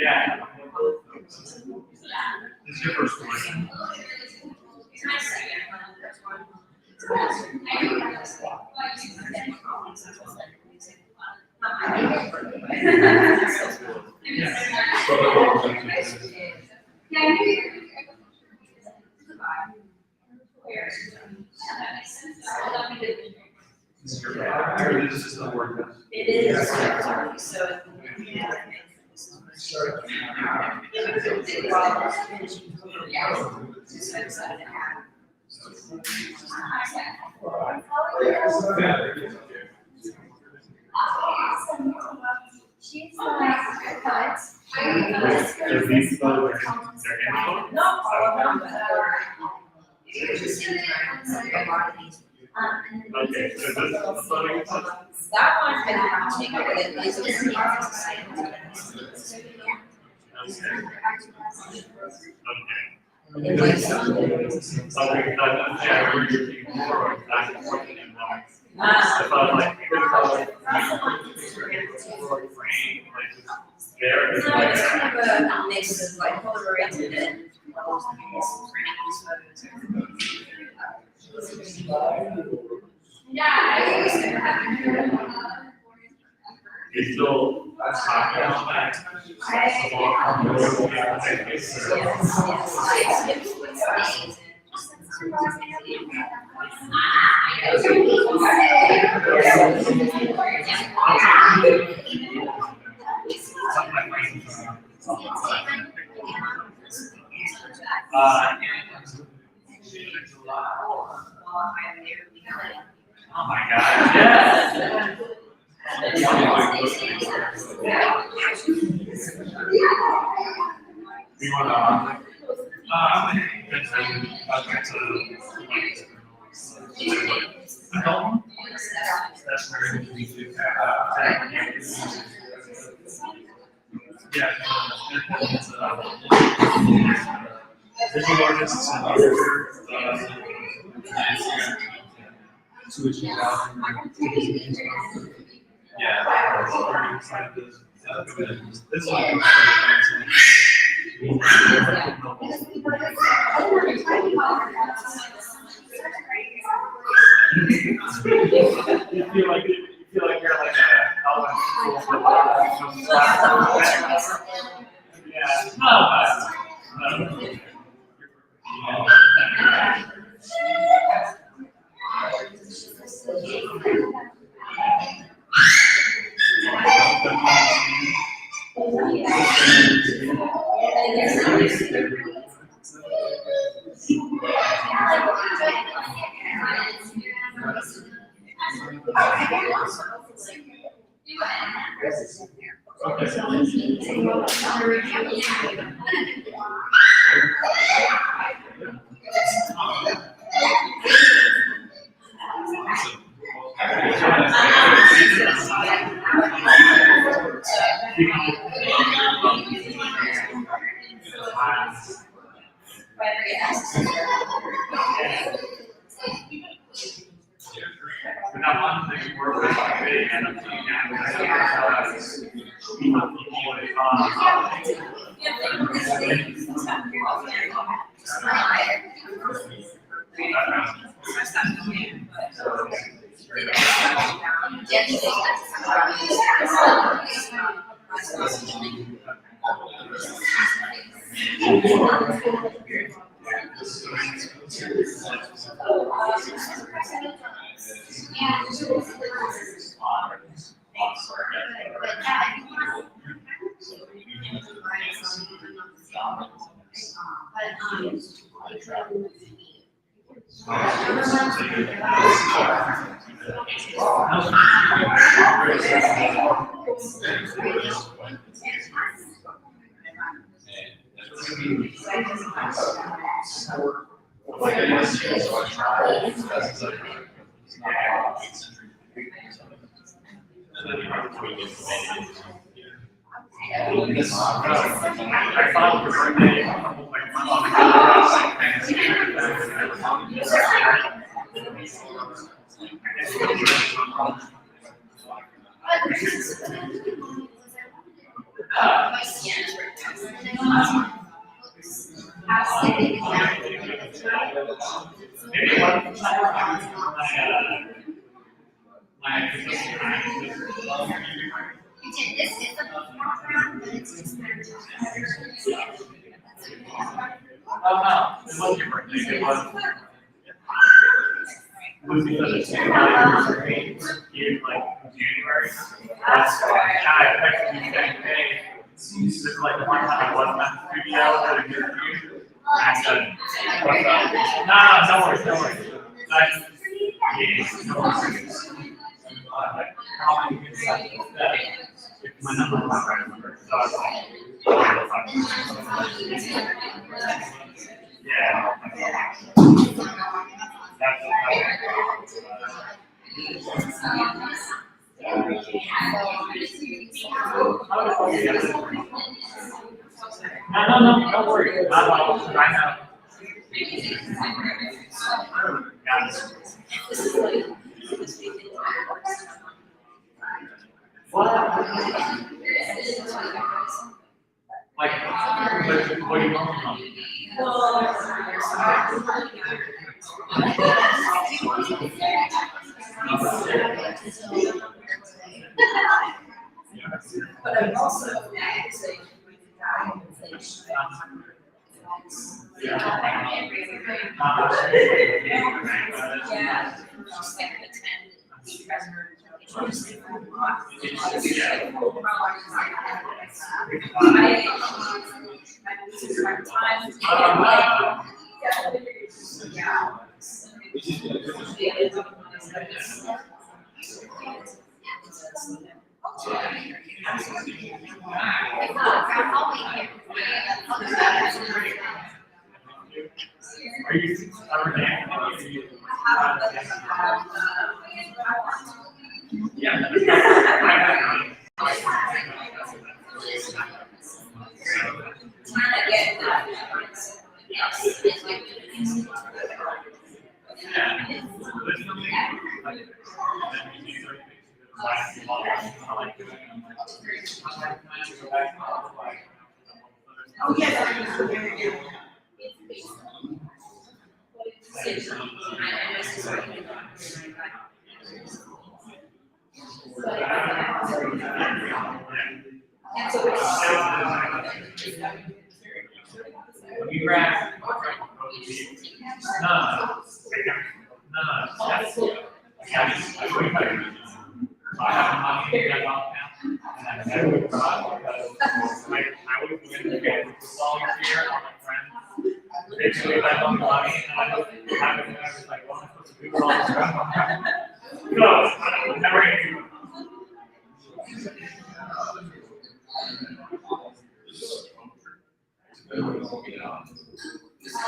Yeah. This is your first one. It's my second one. First one. This is your this is the word. It is, so. She's Are these photos they're info? not all of them, but just a lot of these. Okay, so this is the photo. That one's been happening over the place. This is the society. Okay. Okay, yeah, we're using more back and forth in one. If I like, there is So like it's kind of a mix of like color-oriented and you still talking about that. Oh my God, yes. We want to, visual artists and switching out. Yeah, we're excited to this one. You feel like you're like a yeah. No. But now one thing we're with today, and I'm seeing that I found your birthday. Oh, no, it wasn't your birthday, it was. It was because it's in like January. That's why. I texted you saying, hey, this is like the one time I wasn't at the studio, had a good view. I said, what's up? No, don't worry, don't worry. No worries. My number was right number, so I was like, yeah. No, don't worry. I know. Like, what do you want from me? But I'm also saying with the guy and say, Are you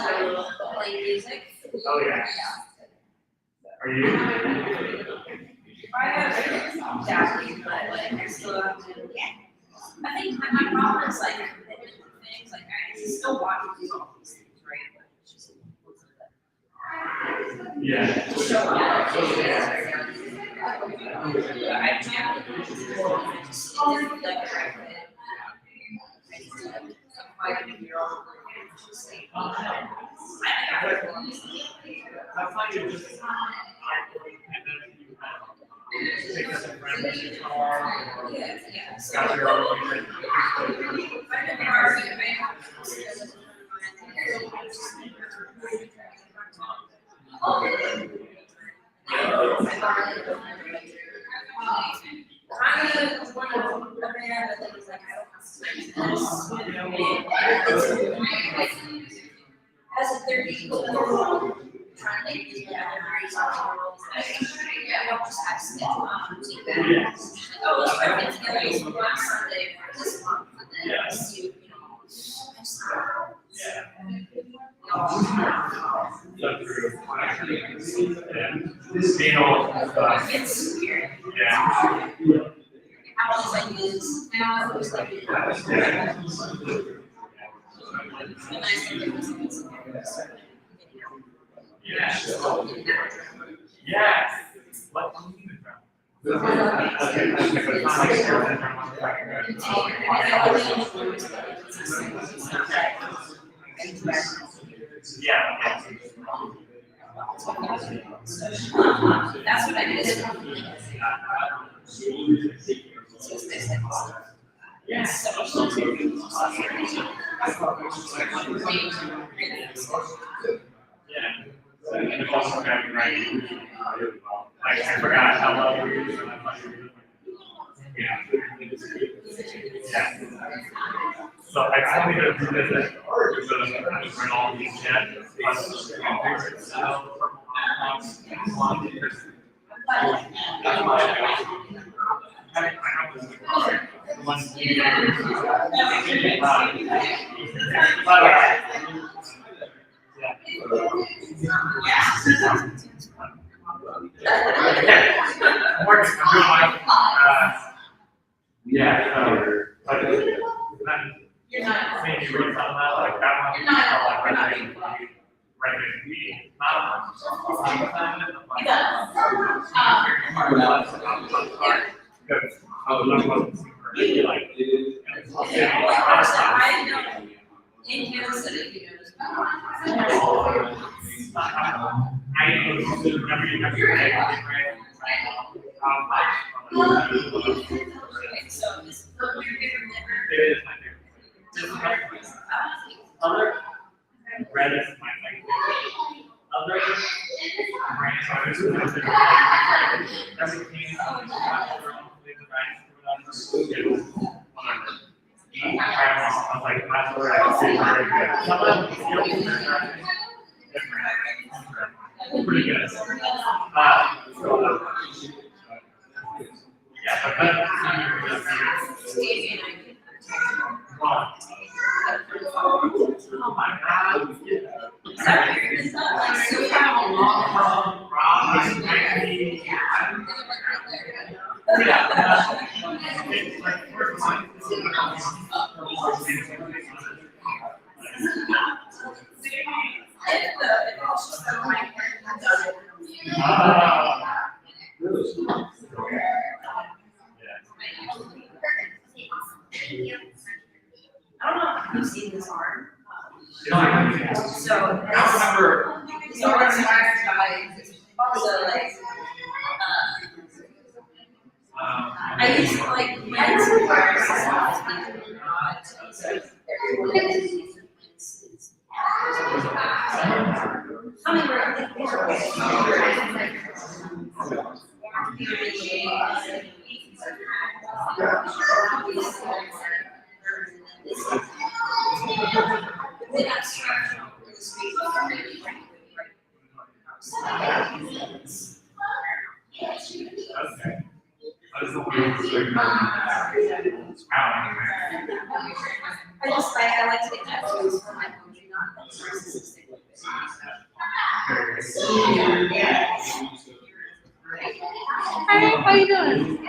Playing music. Oh, yeah. Are you? I have doubting, but like I still have to. I think my problem is like things like I still want to do all these things, right? But it's just Yeah. show up. I can't. Like, I'm 5-year-old. That's like you just, and then you take a friend with your car, or got your own. As a 30-year-old, trying to make these memories of the world, I don't just have schedule to that. Oh, let's try to get together last Sunday for this month, and then see, Being old and stuff. It's weird. Yeah. How long is like this? Now it looks like it. Yeah. Yes. What? Yeah. That's what I did. Yeah. Yeah. And it's also got to be right. Like, I forgot how well you were doing. Yeah. Yeah. So I told me to revisit bring all these jets. You're not. Maybe read something out like that one. You're not. In Kansas City, you so this your favorite Other Redux is my second favorite. Other brands are just everything. I was like, that's where I see very good. Some of them feel different. Pretty good. Yeah, but that's oh my God. It's not like so I don't know if you've seen this arm. So it's inspired by also like I used to like plants and flowers and stuff. So I like to get tattoos for my poetry, not that narcissistic. Hi, how you doing?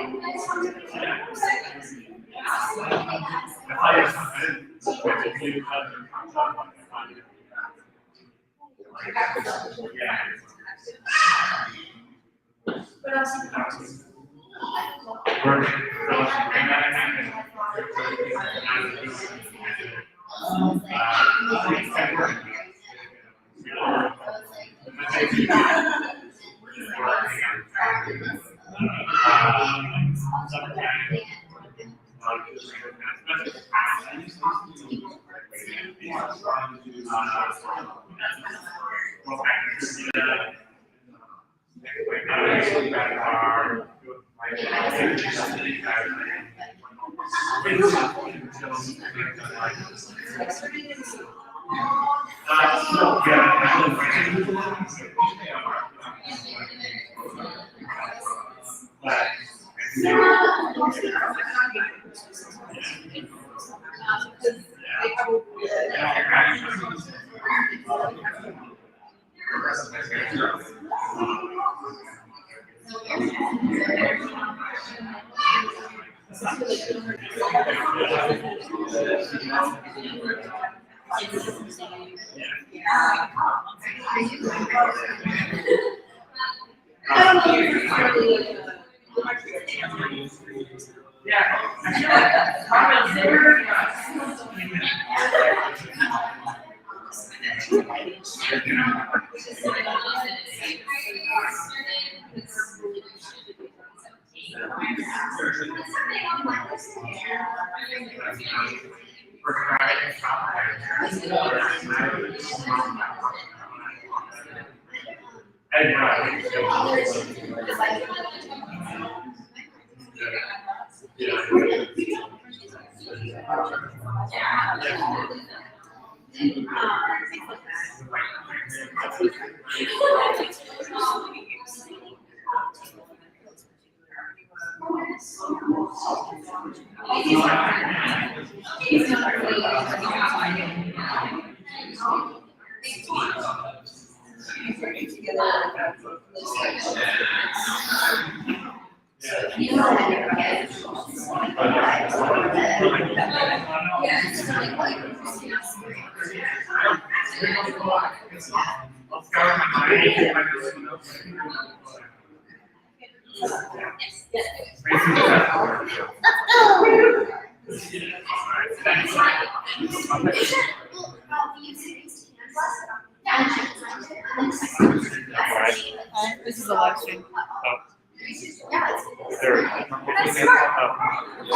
This is a live stream.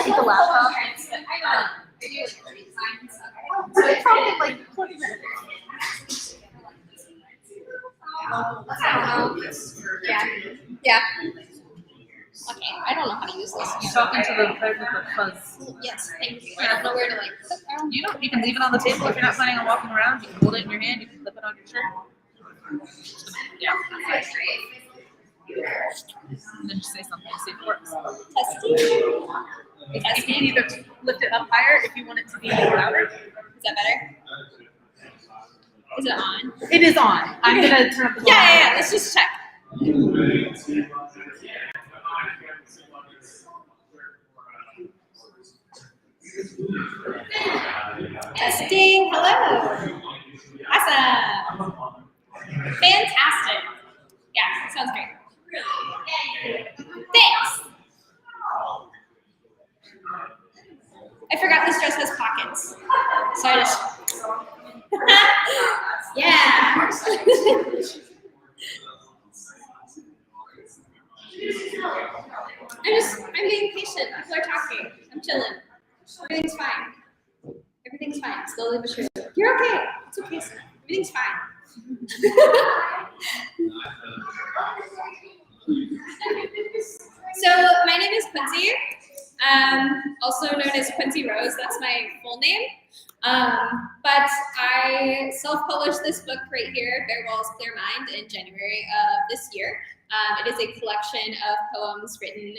The laptop. So it probably like 20 minutes. Yeah. Okay, I don't know how to use this. Talking to the third with the fuzz. Yes, thank you. I don't know where to like put down. You can leave it on the table if you're not planning on walking around. You can hold it in your hand. You can flip it on your shirt. Yeah. And then just say something. See if it works. Testing. You can either lift it up higher if you want it to be louder. Is that better? Is it on? It is on. I'm gonna turn up the volume. Yeah. Let's just check. Testing. Hello. Awesome. Fantastic. Yeah, sounds great. Thanks. I forgot this dress has pockets, so I just. Yeah. I'm being patient. People are talking. I'm chilling. Everything's fine. Everything's fine. Slowly but surely. You're okay. It's okay, sir. Everything's fine. So my name is Quincy, also known as Quincy Rose. That's my full name. But I self-published this book right here, Bare Walls, Clear Mind, in January of this year. It is a collection of poems written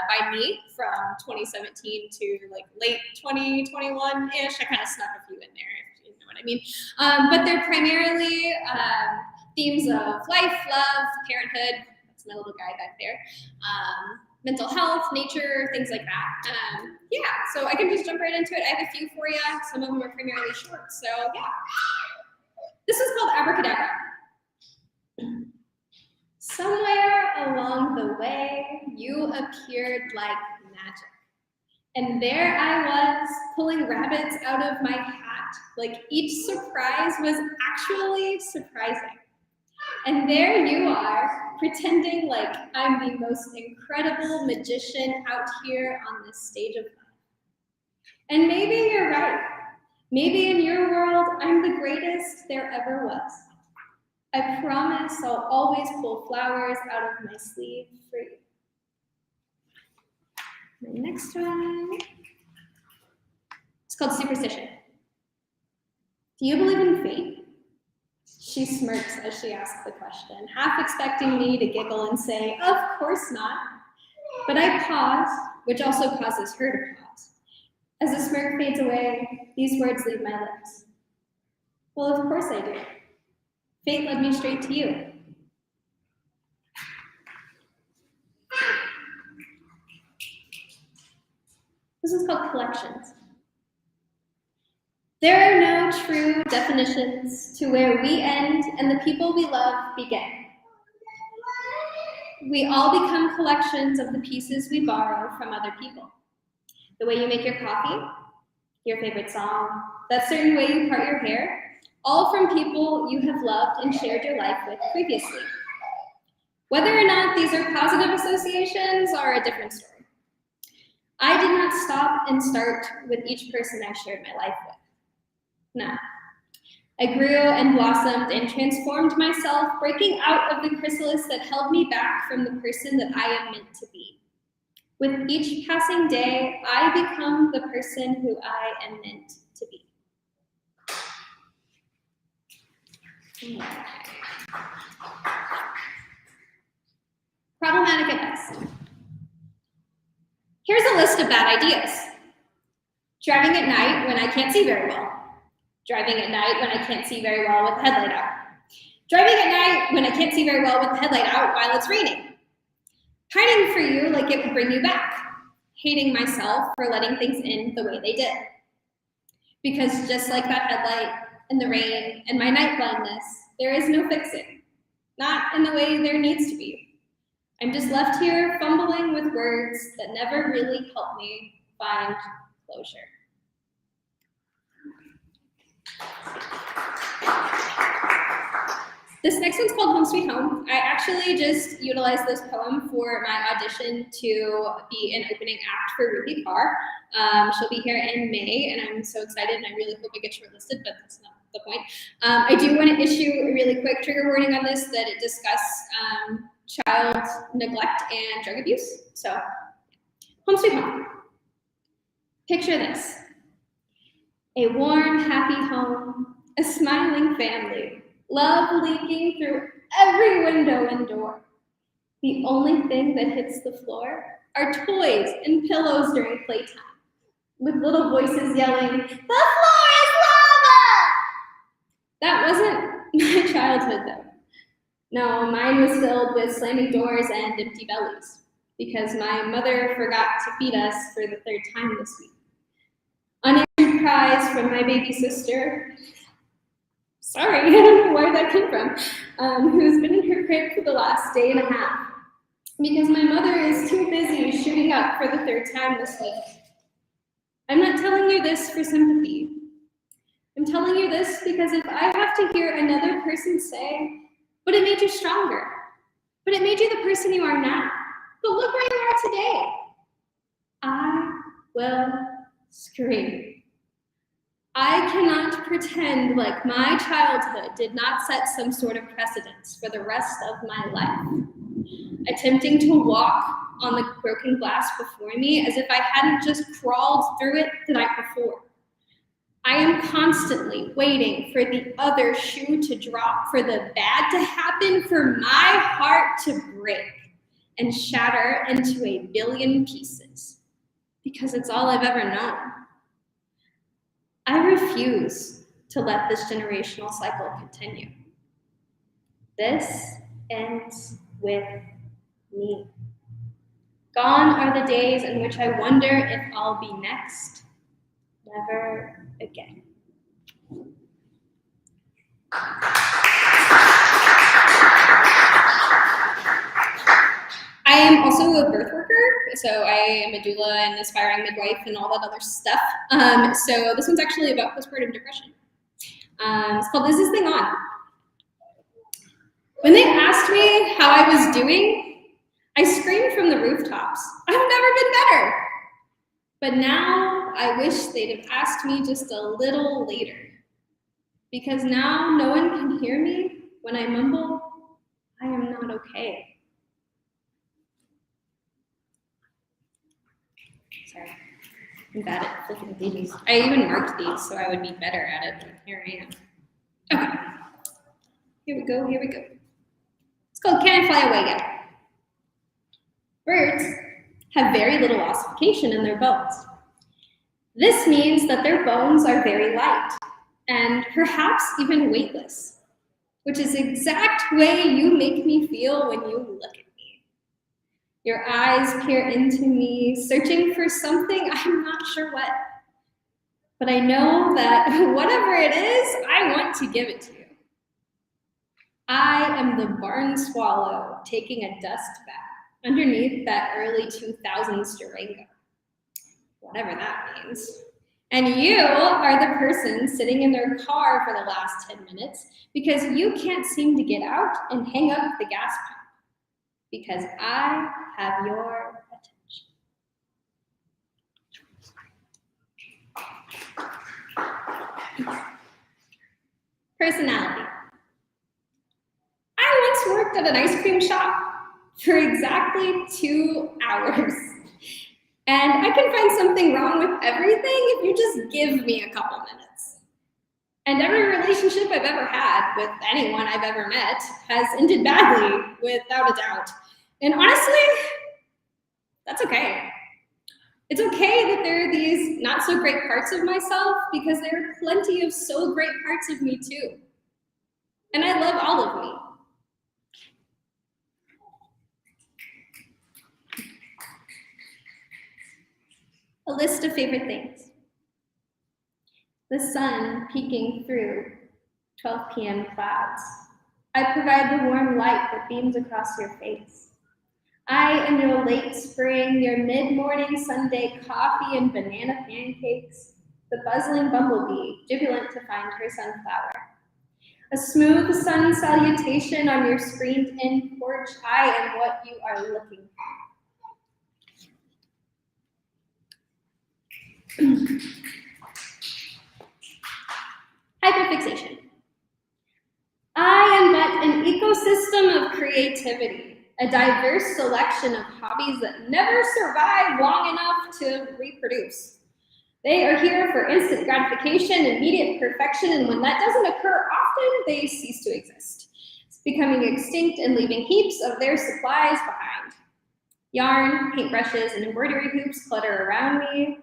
by me from 2017 to like late 2021-ish. I kind of snuck a few in there, if you know what what I mean. But they're primarily themes of life, love, parenthood. That's my little guy back there. Mental health, nature, things like that. Yeah, so I can just jump right into it. I have a few for you. Some of them are primarily short, so yeah. This is called Abracadabra. Somewhere along the way, you appeared like magic. And there I was, pulling rabbits out of my hat, like each surprise was actually surprising. And there you are, pretending like I'm the most incredible magician out here on this stage of life. And maybe you're right. Maybe in your world, I'm the greatest there ever was. I promise I'll always pull flowers out of my sleeve for you. The next one, it's called Superstition. Do you believe in fate? She smirks as she asks the question, half expecting me to giggle and say, of course not. But I pause, which also causes her to pause. As the smirk fades away, these words leave my lips. Well, of course I do. Fate led me straight to you. This is called Collections. There are no true definitions to where we end and the people we love begin. We all become collections of the pieces we borrow from other people. The way you make your coffee, your favorite song, that certain way you part your hair, all from people you have loved and shared your life with previously. Whether or not these are positive associations are a different story. I did not stop and start with each person I shared my life with. No. I grew and blossomed and transformed myself, breaking out of the chrysalis that held me back from the person that I am meant to be. With each passing day, I become the person who I am meant to be. Problematic at best. Here's a list of bad ideas. Driving at night when I can't see very well. Driving at night when I can't see very well with the headlight out. Driving at night when I can't see very well with the headlight out while it's raining. Pining for you like it would bring you back. Hating myself for letting things in the way they did. Because just like that headlight and the rain and my night blindness, there is no fixing. Not in the way there needs to be. I'm just left here fumbling with words that never really help me find closure. This next one's called Home Sweet Home. I actually just utilized this poem for my audition to be an opening act for Ruby Carr. She'll be here in May, and I'm so excited, and I really hope I get shortlisted, but that's not the point. I do want to issue a really quick trigger warning on this, that it discusses child neglect and drug abuse. So, Home Sweet Home. Picture this. A warm, happy home, a smiling family, love leaking through every window and door. The only thing that hits the floor are toys and pillows during playtime, with little voices yelling, "The floor is lava!" That wasn't my childhood, though. No, mine was filled with slamming doors and empty bellies, because my mother forgot to feed us for the third time this week. Unanswered cries from my baby sister, sorry, I don't know where that came from, who's been in her crib for the last day and a half, because my mother is too busy shooting up for the third time this week. I'm not telling you this for sympathy. I'm telling you this because if I have to hear another person say, "But it made you stronger. But it made you the person you are now. But look where you are today," I will scream. I cannot pretend like my childhood did not set some sort of precedence for the rest of my life. Attempting to walk on the broken glass before me as if I hadn't just crawled through it the night before. I am constantly waiting for the other shoe to drop, for the bad to happen, for my heart to break and shatter into a billion pieces, because it's all I've ever known. I refuse to let this generational cycle continue. This ends with me. Gone are the days in which I wonder if I'll be next. Never again. I am also a birth worker, so I am a doula and aspiring midwife and all that other stuff. So this one's actually about postpartum depression. It's called Is This Thing On? When they asked me how I was doing, I screamed from the rooftops, I've never been better. But now I wish they'd have asked me just a little later. Because now no one can hear me when I mumble, I am not okay. Sorry, I'm bad at flipping these. I even marked these so I would be better at it, but here I am. Okay, here we go. It's called Can I Fly Away Yet? Birds have very little ossification in their bones. This means that their bones are very light and perhaps even weightless, which is the exact way you make me feel when you look at me. Your eyes peer into me, searching for something I'm not sure what. But I know that whatever it is, I want to give it to you. I am the barn swallow taking a dust bath underneath that early 2000s Durango, whatever that means. And you are the person sitting in their car for the last 10 minutes because you can't seem to get out and hang up the gas pump because I have your attention. Personality. I once worked at an ice cream shop for exactly 2 hours. And I can find something wrong with everything if you just give me a couple minutes. And every relationship I've ever had with anyone I've ever met has ended badly, without a doubt. And honestly, that's okay. It's okay that there are these not so great parts of myself because there are plenty of so great parts of me too. And I love all of me. A list of favorite things. The sun peeking through 12 p.m. clouds. I provide the warm light that beams across your face. I am your late spring, your mid-morning Sunday coffee and banana pancakes, the buzzing bumblebee, jubilant to find her sunflower. A smooth sun salutation on your screened-in porch. I am what you are looking for. Hyperfixation. I am but an ecosystem of creativity, a diverse selection of hobbies that never survive long enough to reproduce. They are here for instant gratification, immediate perfection, and when that doesn't occur often, they cease to exist, becoming extinct and leaving heaps of their supplies behind. Yarn, paintbrushes, and embroidery hoops clutter around me.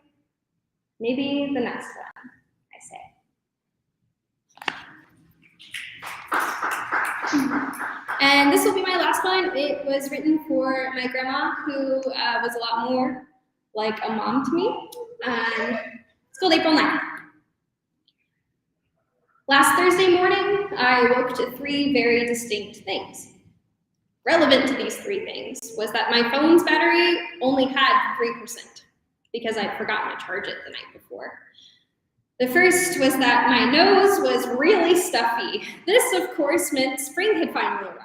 Maybe the next one, I say. And this will be my last one. It was written for my grandma, who was a lot more like a mom to me. It's called April 9th. Last Thursday morning, I woke to 3 very distinct things. Relevant to these 3 things was that my phone's battery only had 3%. Because I'd forgotten to charge it the night before. The first was that my nose was really stuffy. This, of course, meant spring had finally arrived.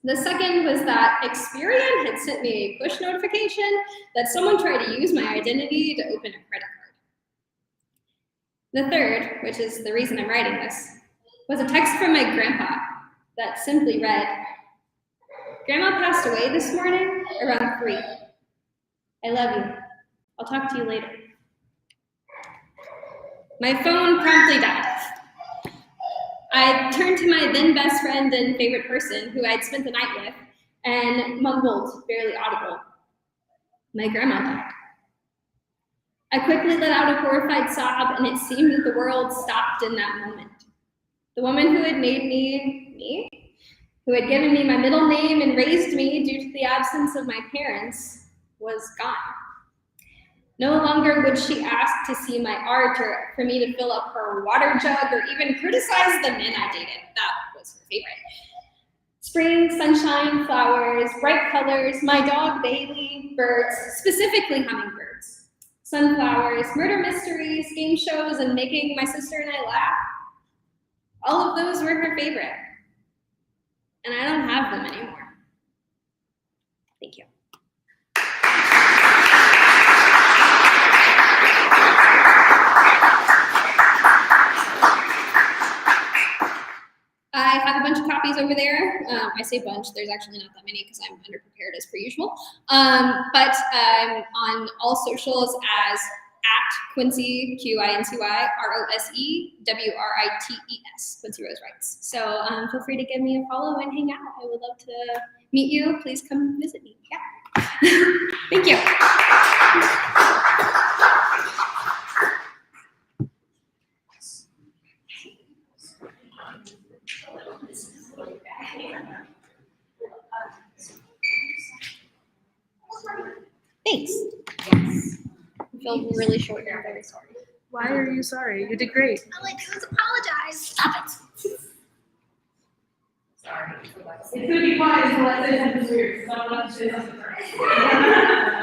The second was that Experian had sent me a push notification that someone tried to use my identity to open a credit card. The third, which is the reason I'm writing this, was a text from my grandpa that simply read, "Grandma passed away this morning around 3. I love you. I'll talk to you later." My phone promptly died. I turned to my then best friend and favorite person who I'd spent the night with and mumbled, barely audible, "My grandma died." I quickly let out a horrified sob, and it seemed that the world stopped in that moment. The woman who had made me, who had given me my middle name and raised me due to the absence of my parents, was gone. No longer would she ask to see my art or for me to fill up her water jug or even criticize the men I dated. That was her favorite. Spring, sunshine, flowers, bright colors, my dog Bailey, birds, specifically hummingbirds, sunflowers, murder mysteries, game shows, and making my sister and I laugh. All of those were her favorite. And I don't have them anymore. Thank you. I have a bunch of copies over there. I say bunch, there's actually not that many because I'm underprepared as per usual. But I'm on all socials as @Quincy, QINCY, Quincy Rose Writes. So feel free to give me a follow and hang out. I would love to meet you. Please come visit me. Yeah. Thank you. Thanks. I feel really short and very sorry. Why are you sorry? You did great. I like to apologize. Stop it. It's gonna be quiet until I say something weird. Someone else say something first.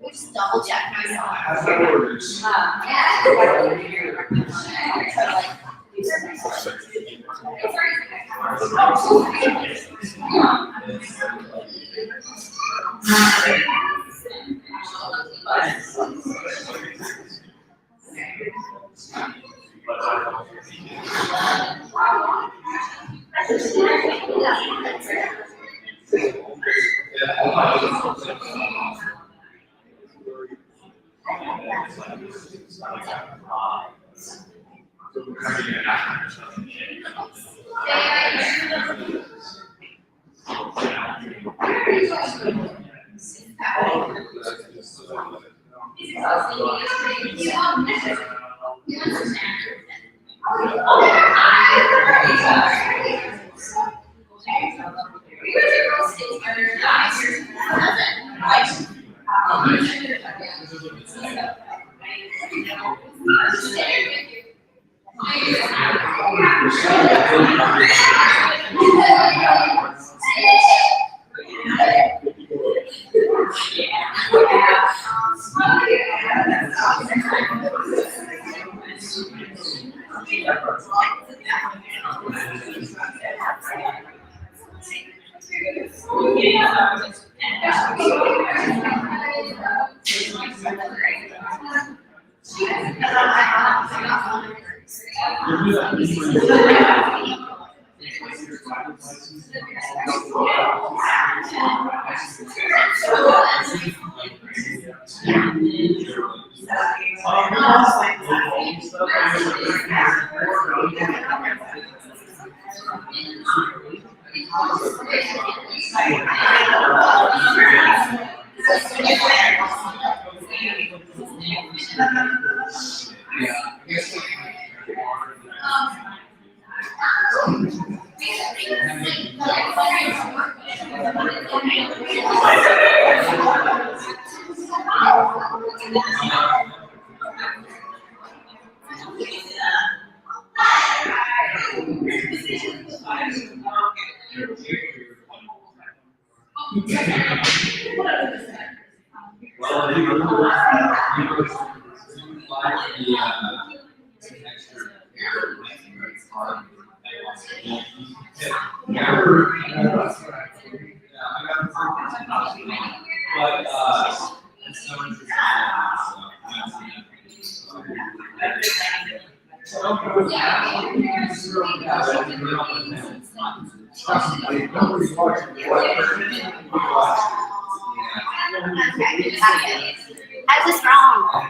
We just double check myself. How's this wrong?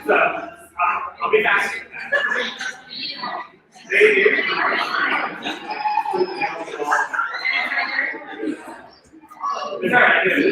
So, I'll be back. Thank you. It's all right.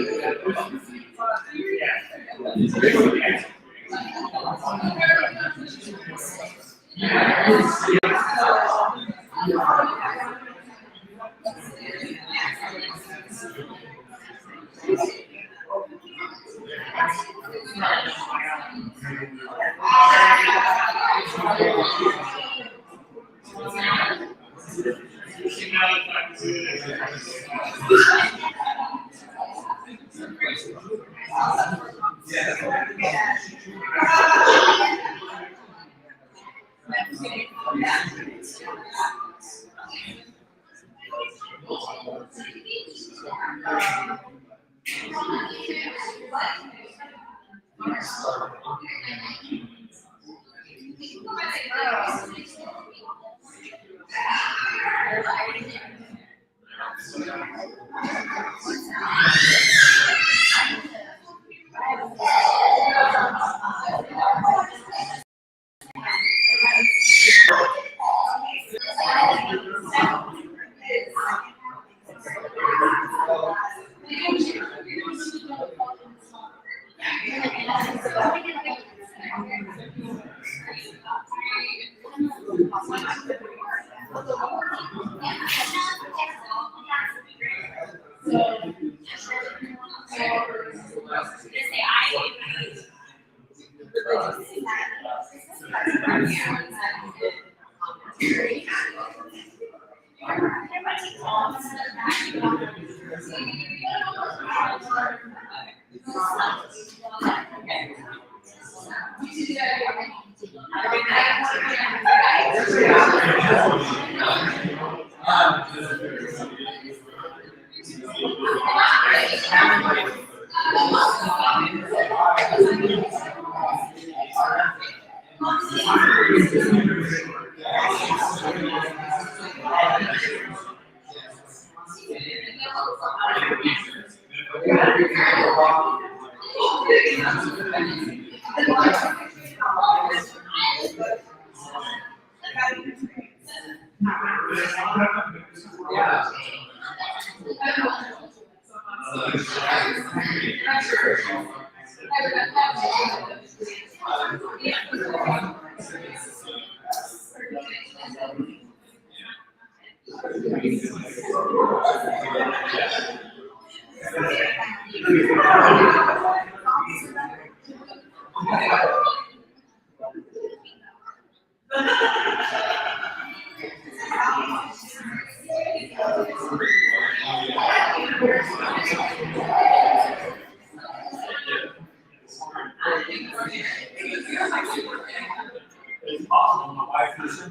It's possible my wife is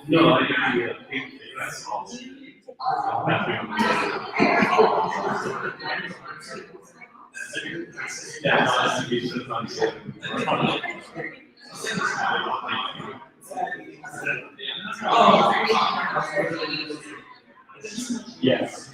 No, I didn't do a pink thing, that's all. Yeah, no, that's the issue on yes.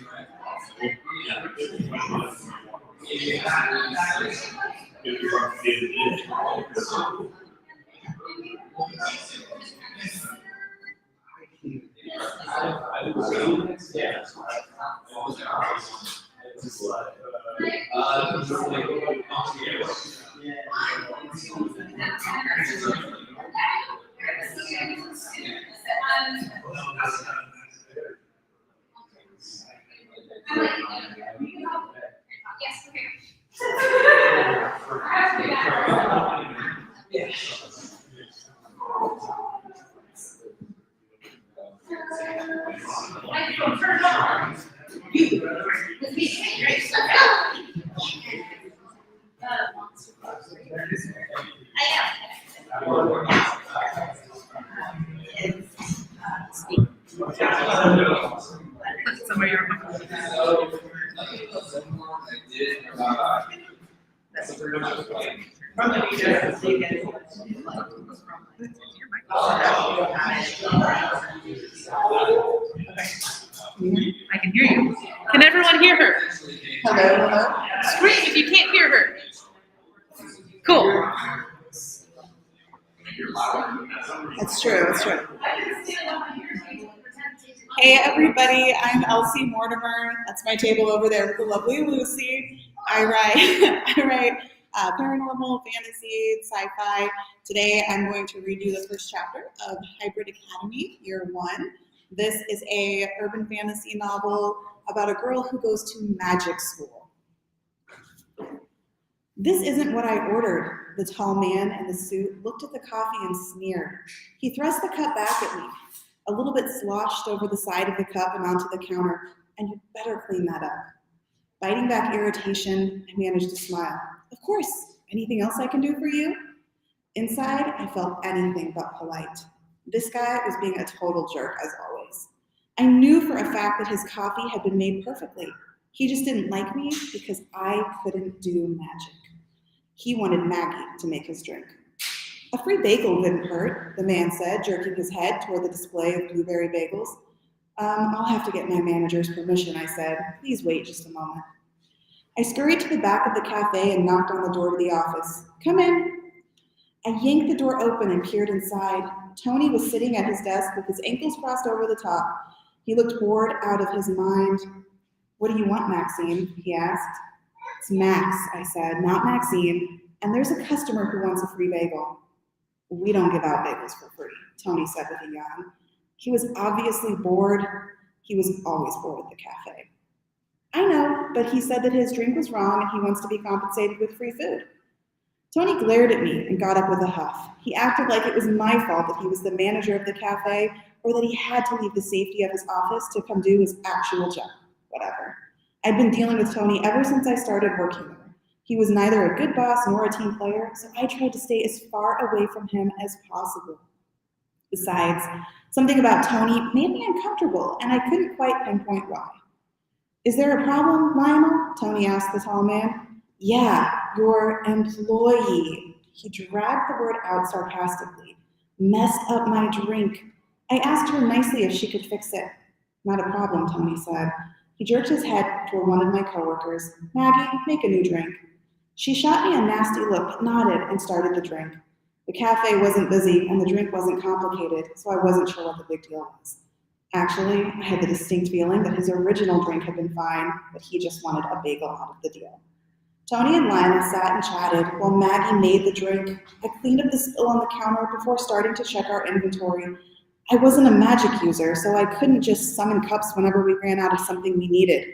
Yes, okay. I can hear you. Can everyone hear her? Hello, hello. Scream if you can't hear her. Cool. That's true, that's true. Hey everybody, I'm Elsie Mortimer. That's my table over there with the lovely Lucy. I write paranormal, fantasy, sci-fi. Today I'm going to read you the first chapter of Hybrid Academy, Year 1. This is a urban fantasy novel about a girl who goes to magic school. This isn't what I ordered. The tall man in the suit looked at the coffee and sneered. He thrust the cup back at me. A little bit sloshed over the side of the cup and onto the counter, and you'd better clean that up. Biting back irritation, I managed to smile. Of course, anything else I can do for you? Inside, I felt anything but polite. This guy was being a total jerk, as always. I knew for a fact that his coffee had been made perfectly. He just didn't like me because I couldn't do magic. He wanted Maggie to make his drink. A free bagel wouldn't hurt, the man said, jerking his head toward the display of blueberry bagels. I'll have to get my manager's permission, I said. Please wait just a moment. I scurried to the back of the cafe and knocked on the door to the office. Come in. I yanked the door open and peered inside. Tony was sitting at his desk with his ankles crossed over the top. He looked bored out of his mind. What do you want, Maxine? He asked. It's Max, I said, not Maxine. And there's a customer who wants a free bagel. We don't give out bagels for free, Tony said with a yawn. He was obviously bored. He was always bored at the cafe. I know, but he said that his drink was wrong and he wants to be compensated with free food. Tony glared at me and got up with a huff. He acted like it was my fault that he was the manager of the cafe or that he had to leave the safety of his office to come do his actual job. Whatever. I'd been dealing with Tony ever since I started working there. He was neither a good boss nor a team player, so I tried to stay as far away from him as possible. Besides, something about Tony made me uncomfortable, and I couldn't quite pinpoint why. Is there a problem, Lionel? Tony asked the tall man. Yeah, your employee. He dragged the word out sarcastically. Messed up my drink. I asked her nicely if she could fix it. Not a problem, Tony said. He jerked his head toward one of my coworkers. Maggie, make a new drink. She shot me a nasty look, but nodded and started the drink. The cafe wasn't busy and the drink wasn't complicated, so I wasn't sure what the big deal was. Actually, I had the distinct feeling that his original drink had been fine, but he just wanted a bagel out of the deal. Tony and Lionel sat and chatted while Maggie made the drink. I cleaned up the spill on the counter before starting to check our inventory. I wasn't a magic user, so I couldn't just summon cups whenever we ran out of something we needed.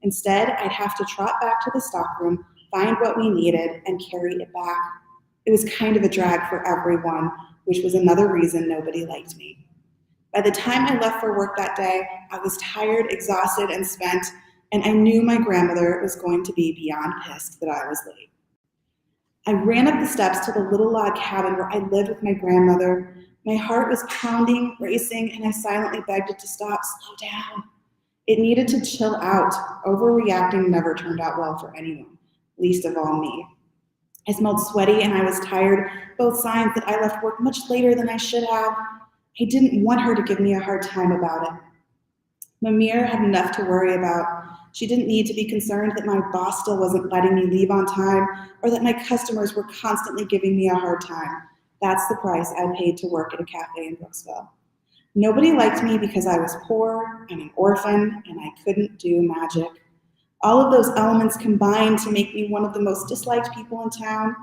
Instead, I'd have to trot back to the stockroom, find what we needed, and carry it back. It was kind of a drag for everyone, which was another reason nobody liked me. By the time I left for work that day, I was tired, exhausted, and spent, and I knew my grandmother was going to be beyond pissed that I was late. I ran up the steps to the little log cabin where I lived with my grandmother. My heart was pounding, racing, and I silently begged it to stop. Slow down. It needed to chill out. Overreacting never turned out well for anyone, least of all me. I smelled sweaty and I was tired, both signs that I left work much later than I should have. I didn't want her to give me a hard time about it. Mimir had enough to worry about. She didn't need to be concerned that my boss still wasn't letting me leave on time or that my customers were constantly giving me a hard time. That's the price I paid to work at a cafe in Brooksville. Nobody liked me because I was poor and an orphan and I couldn't do magic. All of those elements combined to make me one of the most disliked people in town.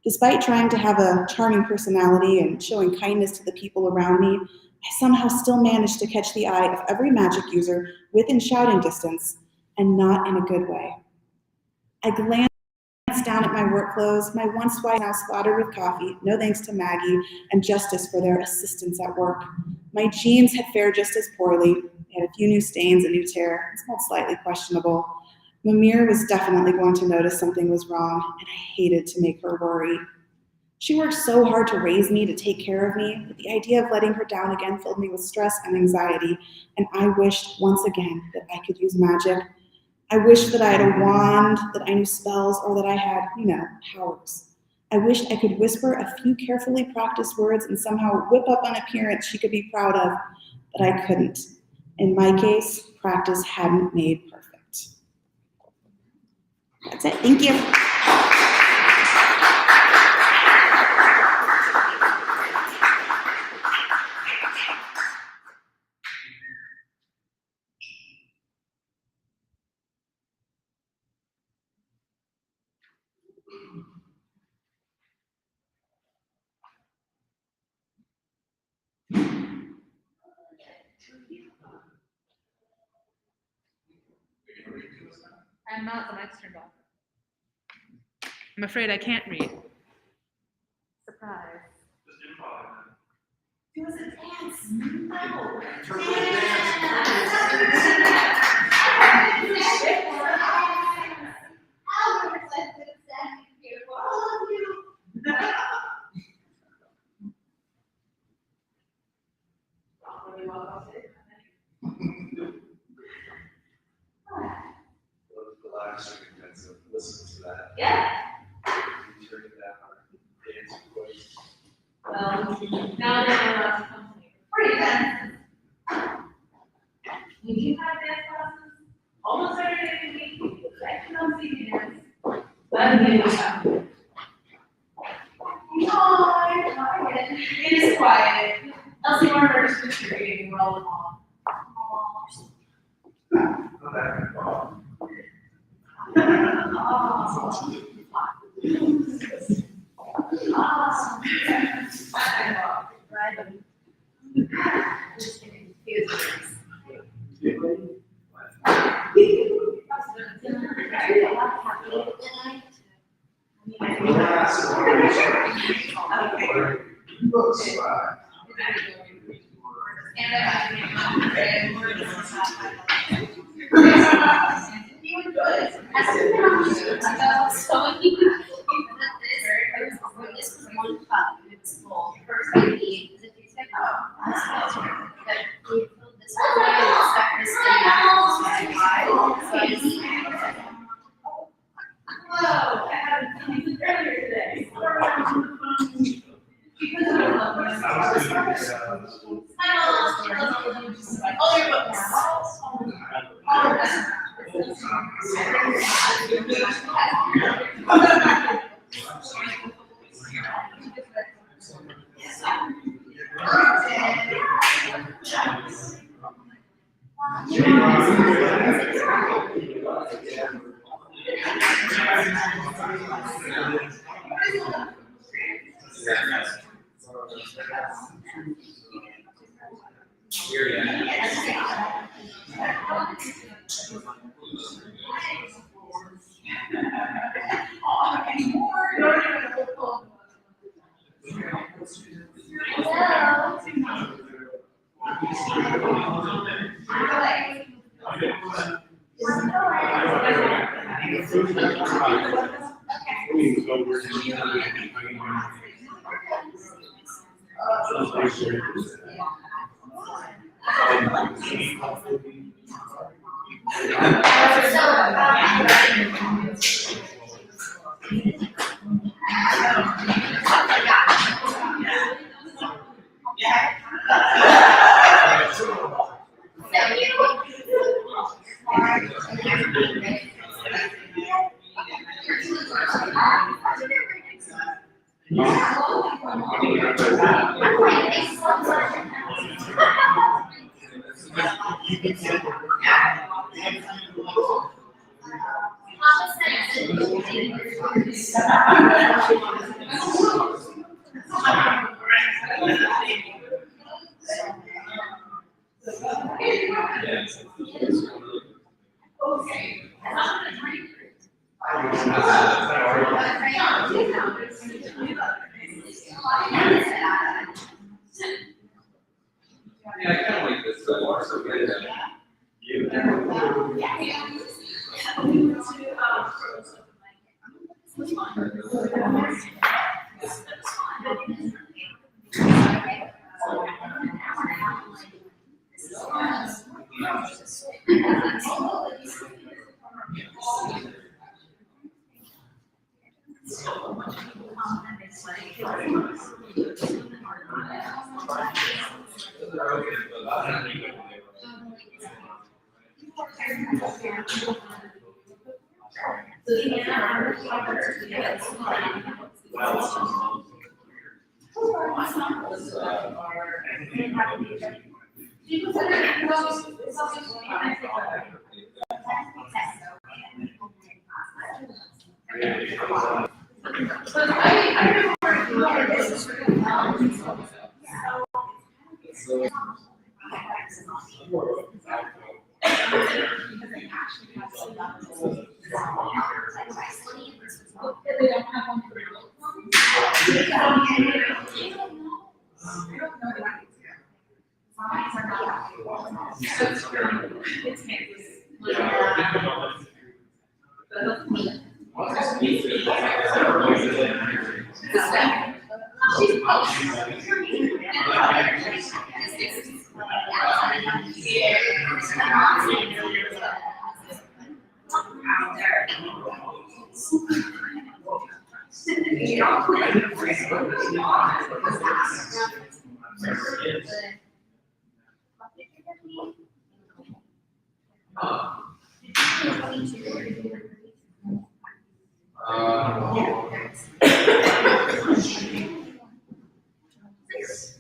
Despite trying to have a charming personality and showing kindness to the people around me, I somehow still managed to catch the eye of every magic user within shouting distance, and not in a good way. I glanced down at my work clothes, my once white house splattered with coffee, no thanks to Maggie and Justice for their assistance at work. My jeans had fared just as poorly. They had a few new stains, a new tear. It smelled slightly questionable. Mimir was definitely going to notice something was wrong, and I hated to make her worry. She worked so hard to raise me, to take care of me, that the idea of letting her down again filled me with stress and anxiety, and I wished once again that I could use magic. I wished that I had a wand, that I knew spells, or that I had, powers. I wished I could whisper a few carefully practiced words and somehow whip up an appearance she could be proud of, but I couldn't. In my case, practice hadn't made perfect. That's it. Thank you. I'm not, the mic's turned off. I'm afraid I can't read. Surprise. Do us a dance. Listen to that. Yeah. You turn it down, dance quick. Well, now that I'm not company. Pretty good. We do have dance classes almost every day of the week. I can come see you dance. It is quiet. Kelsey Walker is contributing. We're all along. This was one cup, it's full. First I need is if you take out, but you fill this one and stuff this in that. Hello, I haven't seen you earlier today. All your books.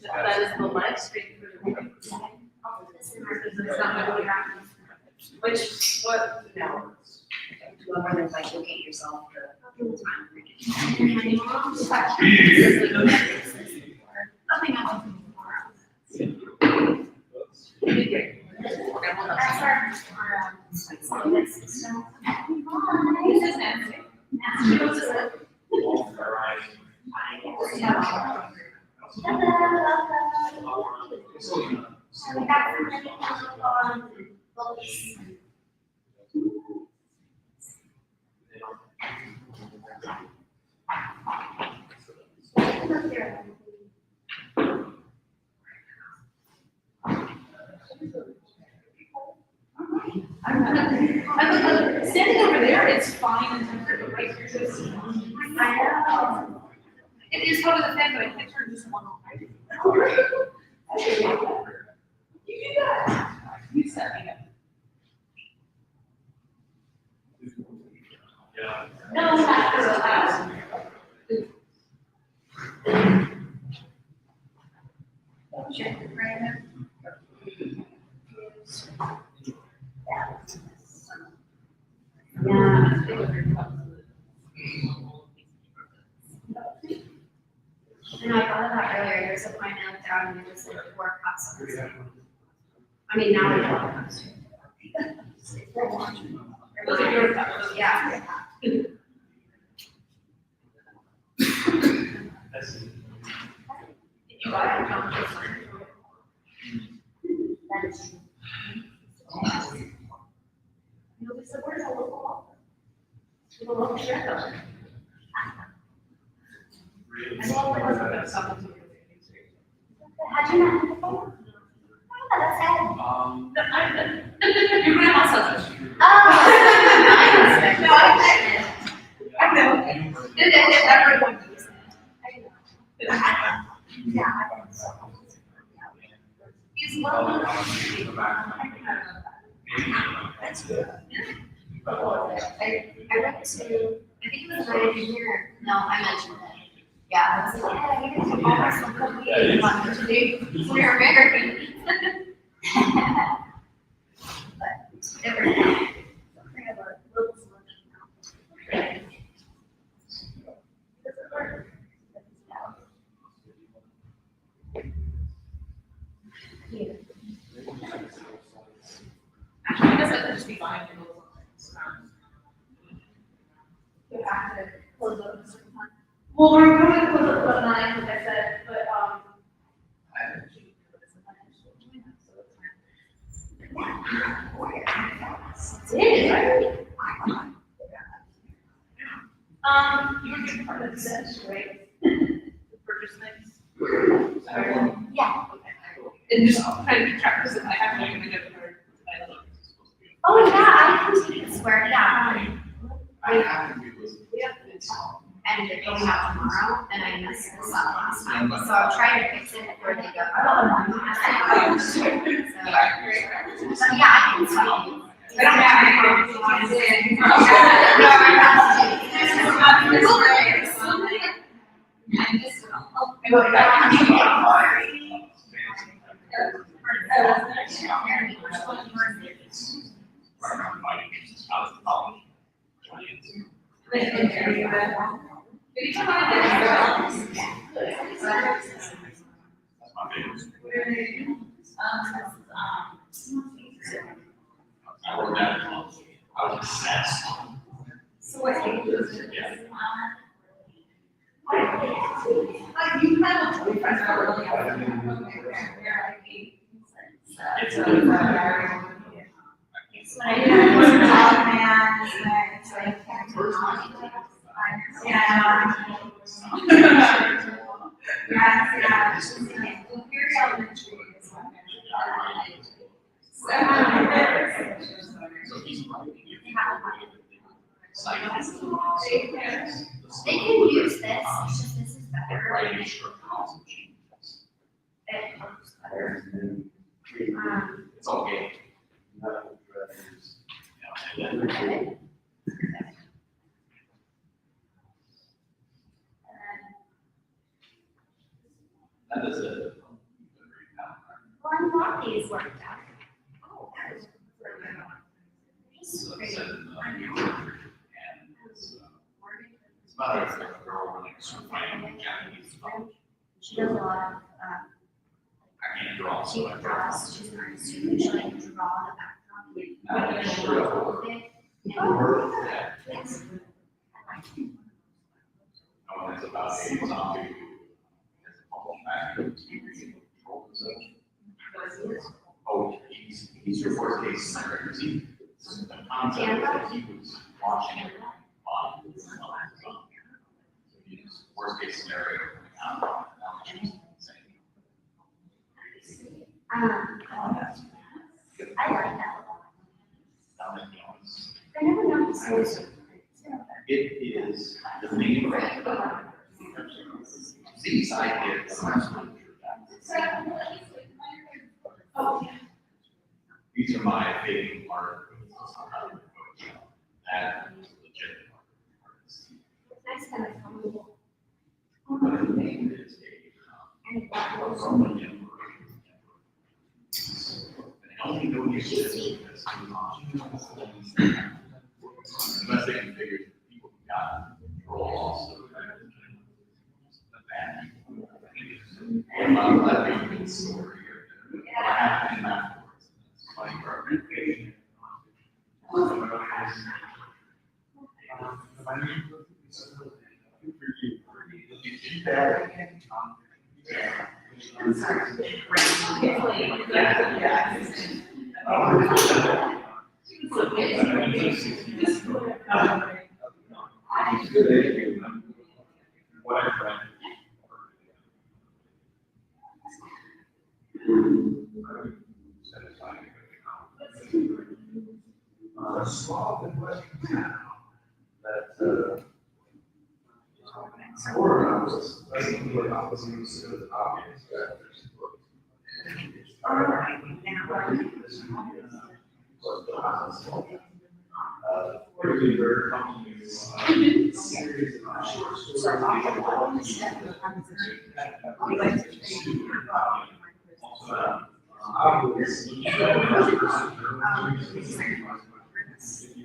That is the live stream for the which, what, no. Do more than like look at yourself the time. Nothing else. This is Nancy. I'm standing over there, it's fine in terms of right here. It is part of the thing, but I can't turn this one on. You do that. You set me up. No, not for the last. Check the brand. Yeah. And I thought of that earlier, there's a point I looked down and it was like 4 cups. I mean, now we have cups. Those are your cups. Yeah. You got it. Nobody said, where's the local? The local share though. I know it wasn't going to stop until How'd you not know? Oh, that's sad. Your grandma says it. Oh, nice. No, I know. Everyone uses it. I know. Yeah. He's well known. That's good. I went to, I think it was right here. No, I mentioned it. Yeah, I was like, yeah, you guys are almost like what we wanted to do. We're American. But it worked out. We have a little solution now. Does it work? Yeah. Actually, I guess I could just be buying the little things. You have to close up a certain time. Well, we're going to close up at 9, like I said, but, you were getting part of the set, right? To purchase things. Yeah. And just kind of keep track, because I have no idea where to buy the look. Oh, yeah, I can take this where, yeah. And they're going out tomorrow, and I messed this up last time, so I'm trying to fix it before they go. So, yeah, I can tell you. I don't have So what do you do? You have a boyfriend that really They can use this, it's just this is better. It works better. It's okay. That is it. Well, I'm glad these worked out. Oh, that is It's about a girl like surviving Japanese stuff. She does a lot of, I can't draw, she so I draw. draws, she's an artist, she can like draw the background. Yes. Oh, it's about a zombie. There's a couple back to control himself. Oh, he's your worst case scenario. See, the concept is that he was watching it on his own. So he's worst case scenario. I like that. I never noticed those. It is the main these ideas. These are my favorite art. That is legit. Nice kind of comfortable. But the name is a Roman emperor. I only know you should see this. The best they can figure is people who got control also. The bad people. That being a good story here. What happened in that forest? It's funny for our education. A small Midwestern town that organized basically opposites of the obvious factors. Pretty very complicated series of short stories.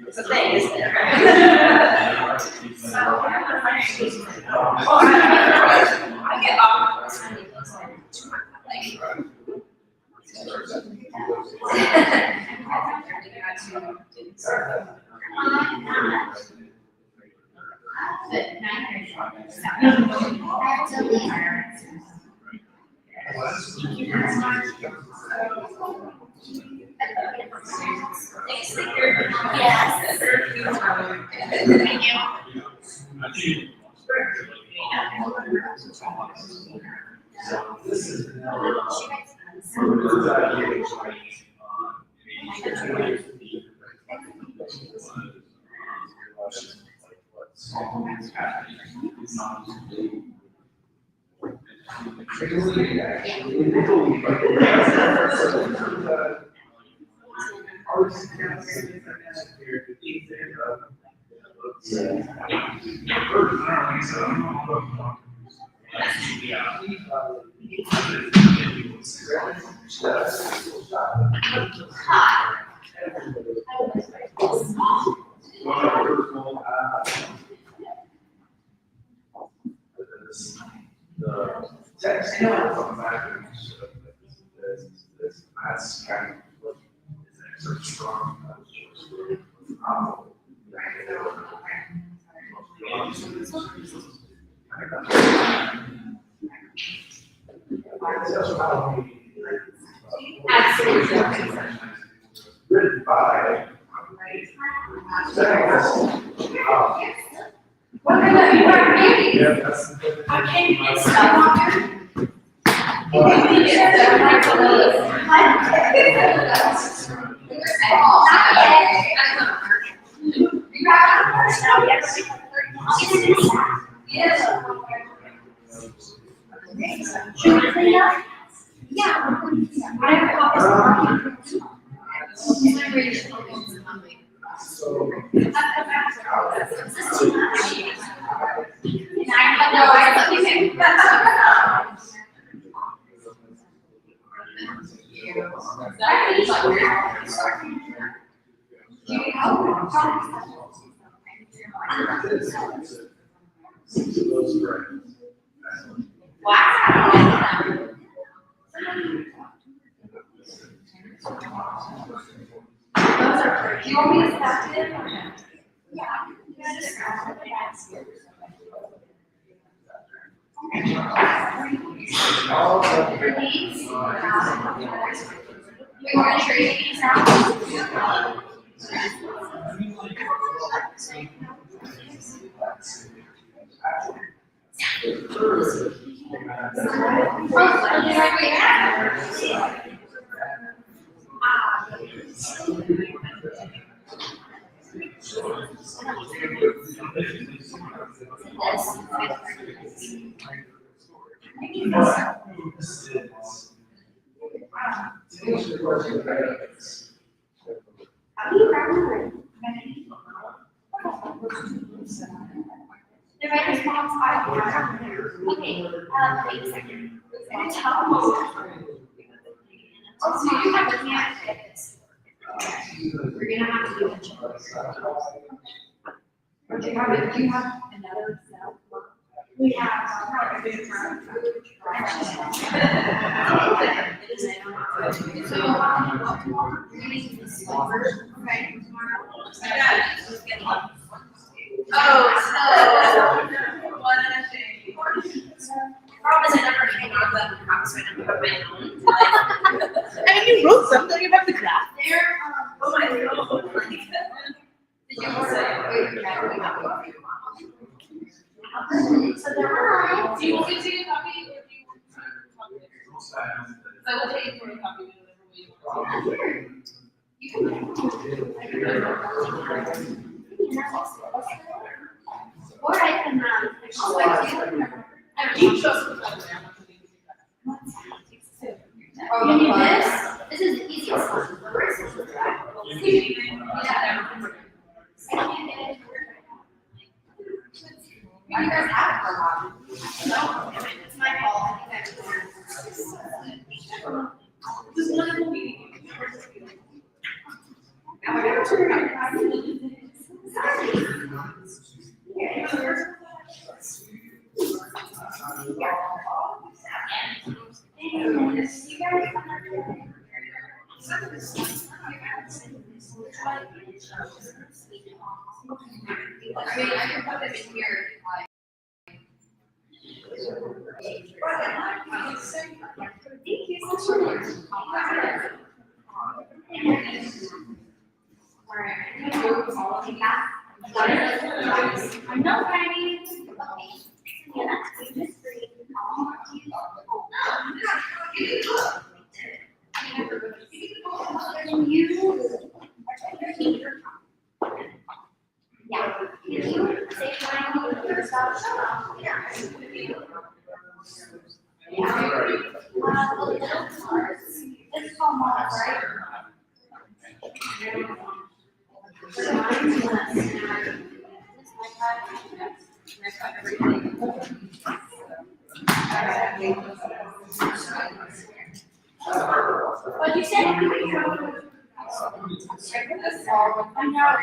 It's a thing, isn't it? I get opportunity. This is the text from that that's kind of what is extra strong. Written by What kind of, you are baby? yeah, that's How can you get stuff on there? You can get stuff on those. Not yet. You have a now, yes. Yes. Should we clean up? Yeah. I have a copy of Wow. Those are pretty. You want me to stop it? Yeah. We want to trade these now. The right response, okay, wait a second. Oh, so you have to get this. We're gonna have to do it. Or do you have it, do you have another cell? We have. So, we're using this one, okay, tomorrow. Oh, so, one and a thing. Problem is I never came up with a promise, so I never put my own. I mean, you wrote some, don't you have the graph? There, oh my god. Did you say, wait, yeah, we got one. So there were, do you want me to take a copy or do you want to? So we'll take it for a copy. Or I can, You chose the oh, you need this? This is the easiest one. The first is that. You guys have it for a while. No, it's my fault. I think This is wonderful meeting. I never turned around. I can put them in here. Thank you so much. I know, Granny. Yeah. Can you say mine yourself? Yeah. It's called Mossberg. What'd you say? I know.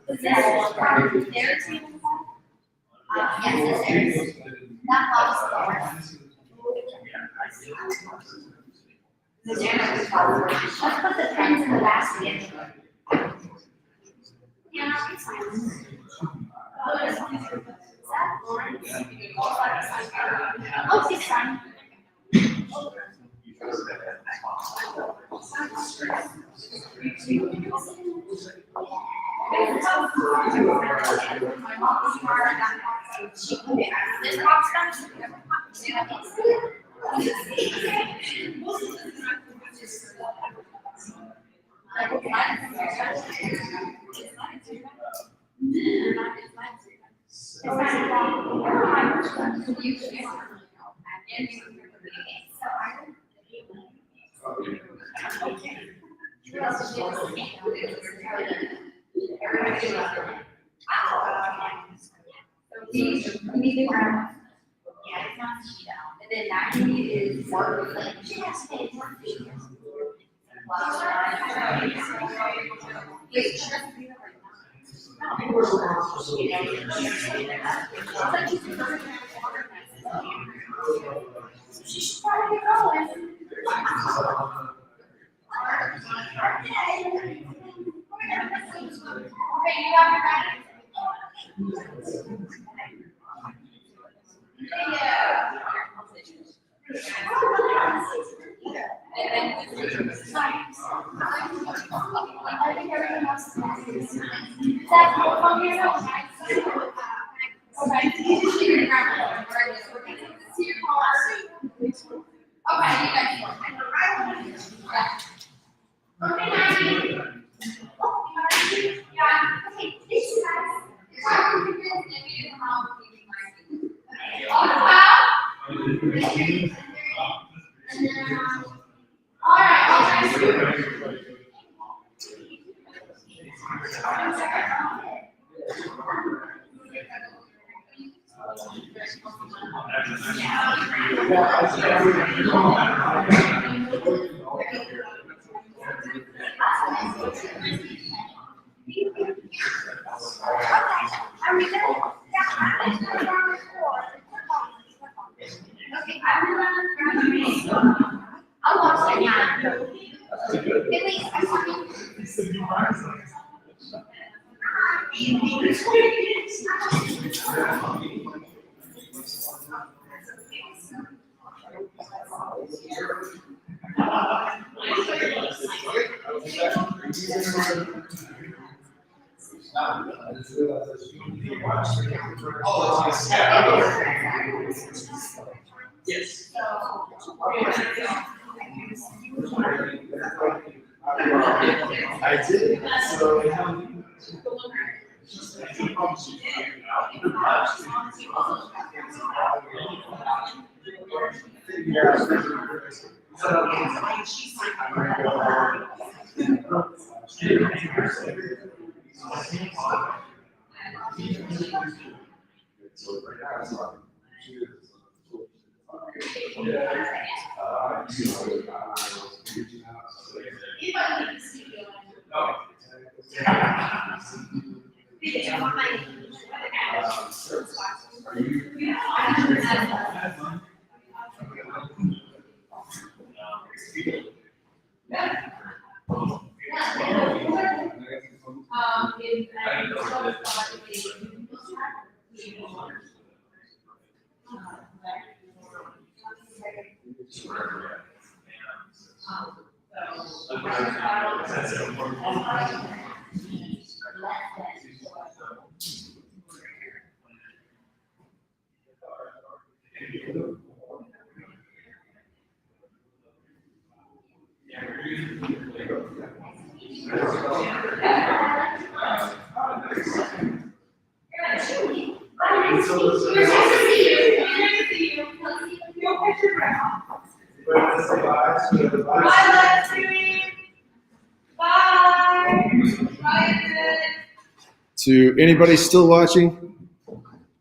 Is this their table? Yes, it's theirs. That helps. Let's put the pens in the basket. Yeah, it's fine. Is that Lawrence? Oh, it's fine. This box comes. And then 90 is more like she has to pay more fees. She should probably go. Okay, you got your back. I think everyone else is nice. Is that on your own? Okay. You just leave your grandma. See your car. Okay, you guys. Okay, Maggie. Oh, yeah. Okay, thanks, guys. All right, are we good? Okay, I'm gonna grab your I'll watch it now. Hey, wait, I'm sorry. Yes. I did. So to anybody still watching,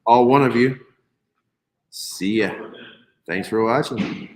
all one of you, see ya. Thanks for watching.